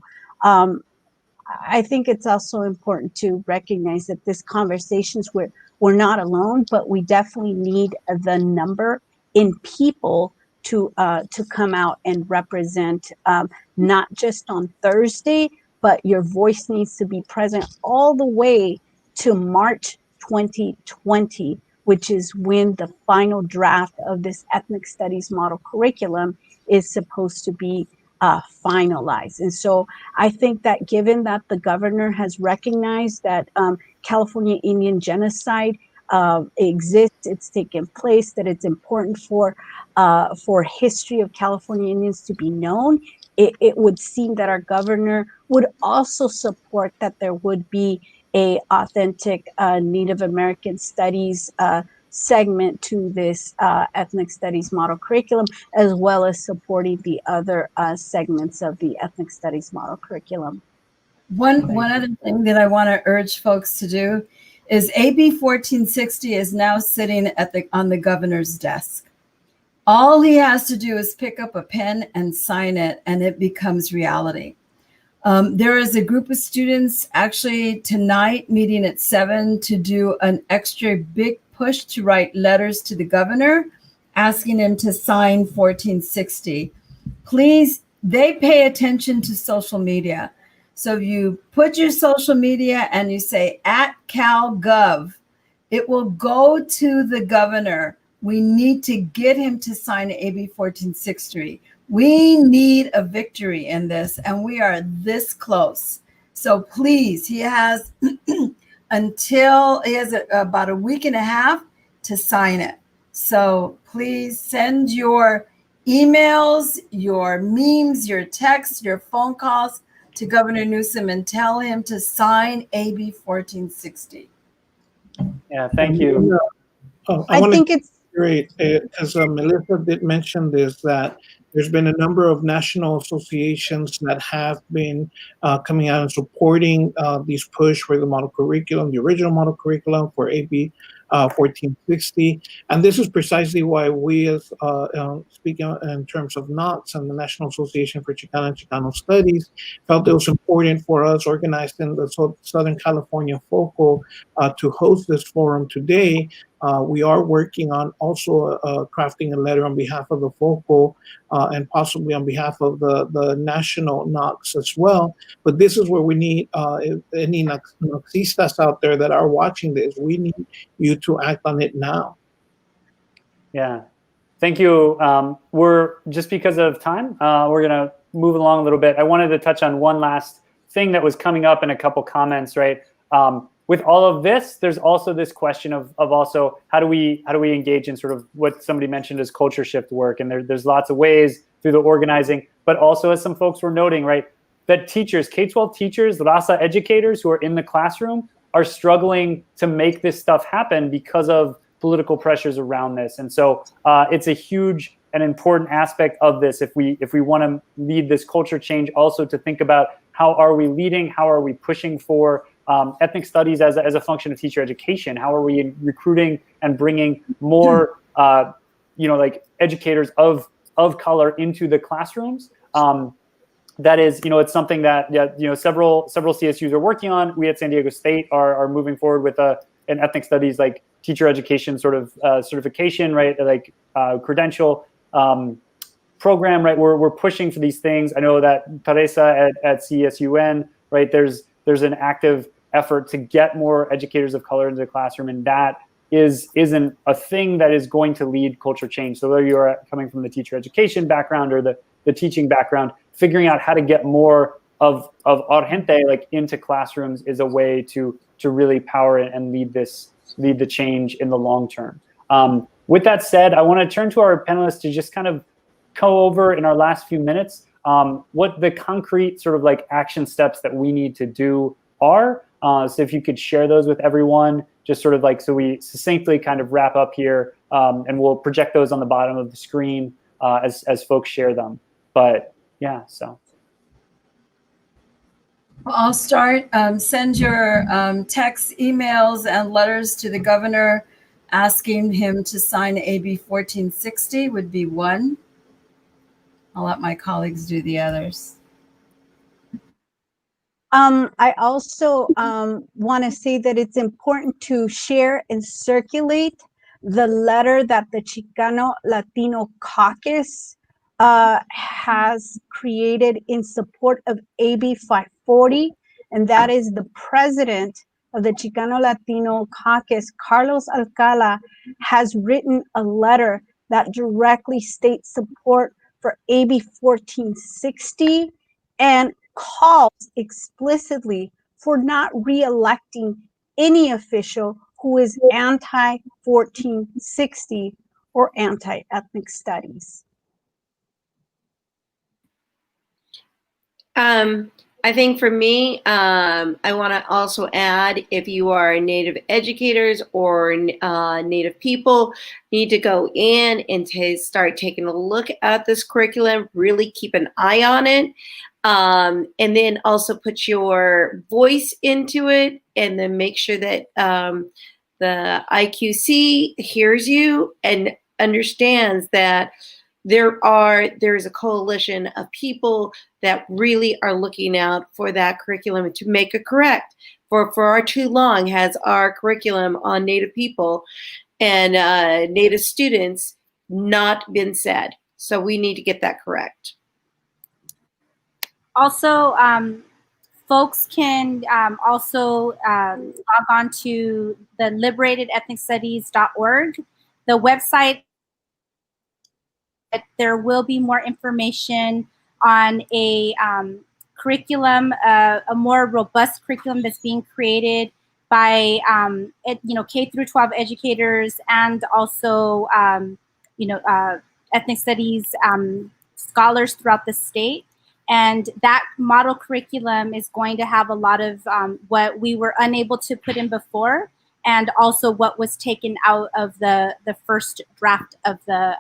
I think it's also important to recognize that this conversations we're not alone, but we definitely need the number in people to come out and represent, not just on Thursday, but your voice needs to be present all the way to March 2020, which is when the final draft of this ethnic studies model curriculum is supposed to be finalized. And so I think that given that the governor has recognized that California Indian genocide exists, it's taken place, that it's important for history of California Indians to be known, it would seem that our governor would also support that there would be a authentic Native American studies segment to this ethnic studies model curriculum, as well as supporting the other segments of the ethnic studies model curriculum. One other thing that I want to urge folks to do is AB 1460 is now sitting on the governor's desk. All he has to do is pick up a pen and sign it, and it becomes reality. There is a group of students actually tonight meeting at 7 to do an extra big push to write letters to the governor, asking him to sign 1460. Please, they pay attention to social media. So if you put your social media and you say @CalGov, it will go to the governor. We need to get him to sign AB 1460. We need a victory in this, and we are this close. So please, he has about a week and a half to sign it. So please send your emails, your memes, your texts, your phone calls to Governor Newsom and tell him to sign AB 1460. Yeah, thank you. I think it's great, because Melissa did mention this, that there's been a number of national associations that have been coming out and supporting these push for the model curriculum, the original model curriculum for AB 1460. And this is precisely why we, as speaking in terms of NOTS and the National Association for Chicana and Chicano Studies, felt it was important for us, organized in the Southern California Focal, to host this forum today. We are working on also crafting a letter on behalf of the Focal and possibly on behalf of the national NOCs as well. But this is where we need any NOCistas out there that are watching this. We need you to act on it now. Yeah, thank you. We're just because of time, we're gonna move along a little bit. I wanted to touch on one last thing that was coming up in a couple comments, right? With all of this, there's also this question of also how do we engage in sort of what somebody mentioned as culture shift work, and there's lots of ways through the organizing, but also as some folks were noting, right, that teachers, K-12 teachers, Raza educators who are in the classroom are struggling to make this stuff happen because of political pressures around this, and so it's a huge and important aspect of this if we want to lead this culture change, also to think about how are we leading, how are we pushing for ethnic studies as a function of teacher education? How are we recruiting and bringing more, like educators of color into the classrooms? That is, it's something that several CSUs are working on. We at San Diego State are moving forward with an ethnic studies like teacher education sort of certification, right? Like credential program, right? We're pushing for these things. I know that Theresa at CSUN, right? There's an active effort to get more educators of color into the classroom, and that isn't a thing that is going to lead culture change. So whether you're coming from the teacher education background or the teaching background, figuring out how to get more of our gente like into classrooms is a way to really power it and lead the change in the long term. With that said, I want to turn to our panelists to just kind of go over in our last few minutes what the concrete sort of like action steps that we need to do are. So if you could share those with everyone, just sort of like, so we succinctly kind of wrap up here, and we'll project those on the bottom of the screen as folks share them. But yeah, so. Well, I'll start. Send your texts, emails, and letters to the governor asking him to sign AB 1460 would be one. I'll let my colleagues do the others. I also want to say that it's important to share and circulate the letter that the Chicano Latino Caucus has created in support of AB 540, and that is the president of the Chicano Latino Caucus, Carlos Alcala, has written a letter that directly states support for AB 1460 and calls explicitly for not re-electing any official who is anti-1460 or anti-ethnic studies. I think for me, I want to also add, if you are Native educators or Native people, need to go in and start taking a look at this curriculum, really keep an eye on it, and then also put your voice into it, and then make sure that the IQC hears you and understands that there is a coalition of people that really are looking out for that curriculum to make it correct. For far too long has our curriculum on Native people and Native students not been said. So we need to get that correct. Also, folks can also log on to the liberatedethnicstudies.org. The website, there will be more information on a curriculum, a more robust curriculum that's being created by K through 12 educators and also ethnic studies scholars throughout the state. And that model curriculum is going to have a lot of what we were unable to put in before, and also what was taken out of the first draft of the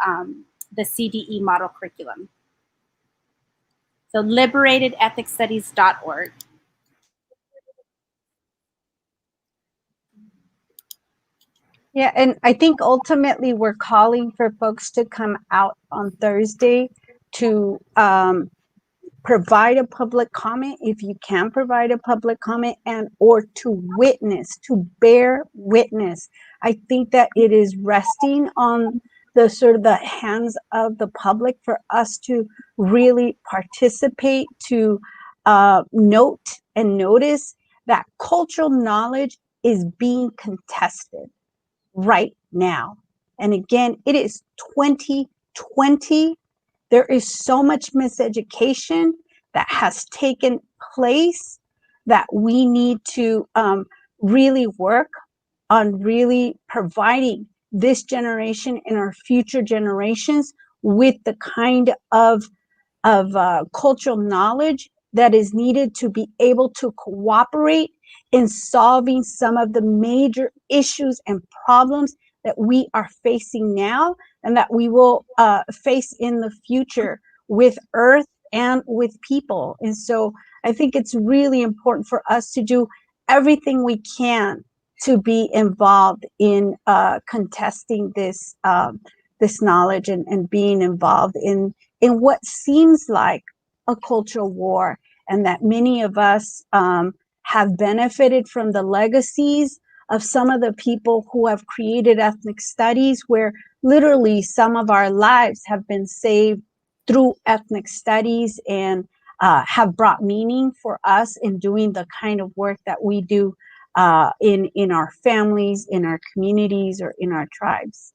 CDE model curriculum. So liberatedethnicstudies.org. Yeah, and I think ultimately we're calling for folks to come out on Thursday to provide a public comment, if you can provide a public comment, and or to witness, to bear witness. I think that it is resting on the sort of the hands of the public for us to really participate, to note and notice that cultural knowledge is being contested right now. And again, it is 2020. There is so much miseducation that has taken place that we need to really work on really providing this generation and our future generations with the kind of cultural knowledge that is needed to be able to cooperate in solving some of the major issues and problems that we are facing now and that we will face in the future with Earth and with people. And so I think it's really important for us to do everything we can to be involved in contesting this this knowledge and being involved in what seems like a cultural war, and that many of us have benefited from the legacies of some of the people who have created ethnic studies, where literally some of our lives have been saved through ethnic studies and have brought meaning for us in doing the kind of work that we do in our families, in our communities, or in our tribes.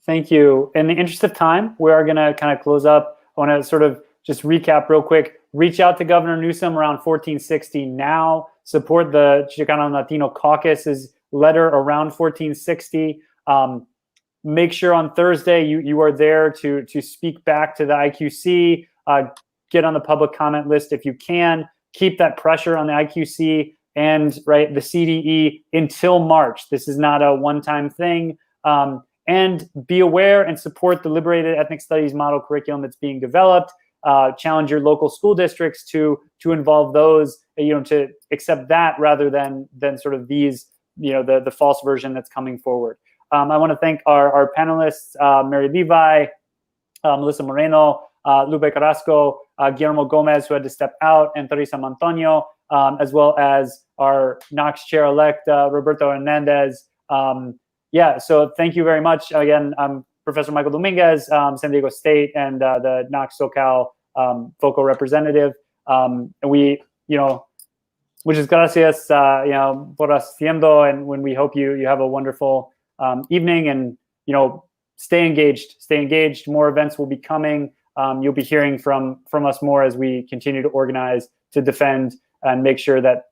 Thank you. In the interest of time, we are going to kind of close up. I want to sort of just recap real quick. Reach out to Governor Newsom around 1460 now. Support the Chicano and Latino Caucus's letter around 1460. Make sure on Thursday you are there to speak back to the IQC. Get on the public comment list if you can. Keep that pressure on the IQC and the CDE until March. This is not a one-time thing. And be aware and support the Liberated Ethnic Studies model curriculum that's being developed. Challenge your local school districts to involve those, to accept that rather than sort of these, the false version that's coming forward. I want to thank our panelists, Mary Levi, Melissa Moreno, Lupe Carrasco, Guillermo Gomez, who had to step out, and Theresa Montano, as well as our Knox chair-elect, Roberto Hernández. So thank you very much. Again, I'm Professor Michael Dominguez, San Diego State, and the Knox SoCal FOCO representative. And we, muchas gracias, por haciendo, and when we hope you have a wonderful evening, and, stay engaged. More events will be coming. You'll be hearing from us more as we continue to organize to defend and make sure that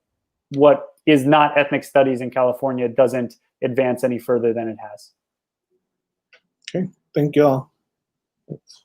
what is not ethnic studies in California doesn't advance any further than it has. Okay, thank you all. Thanks.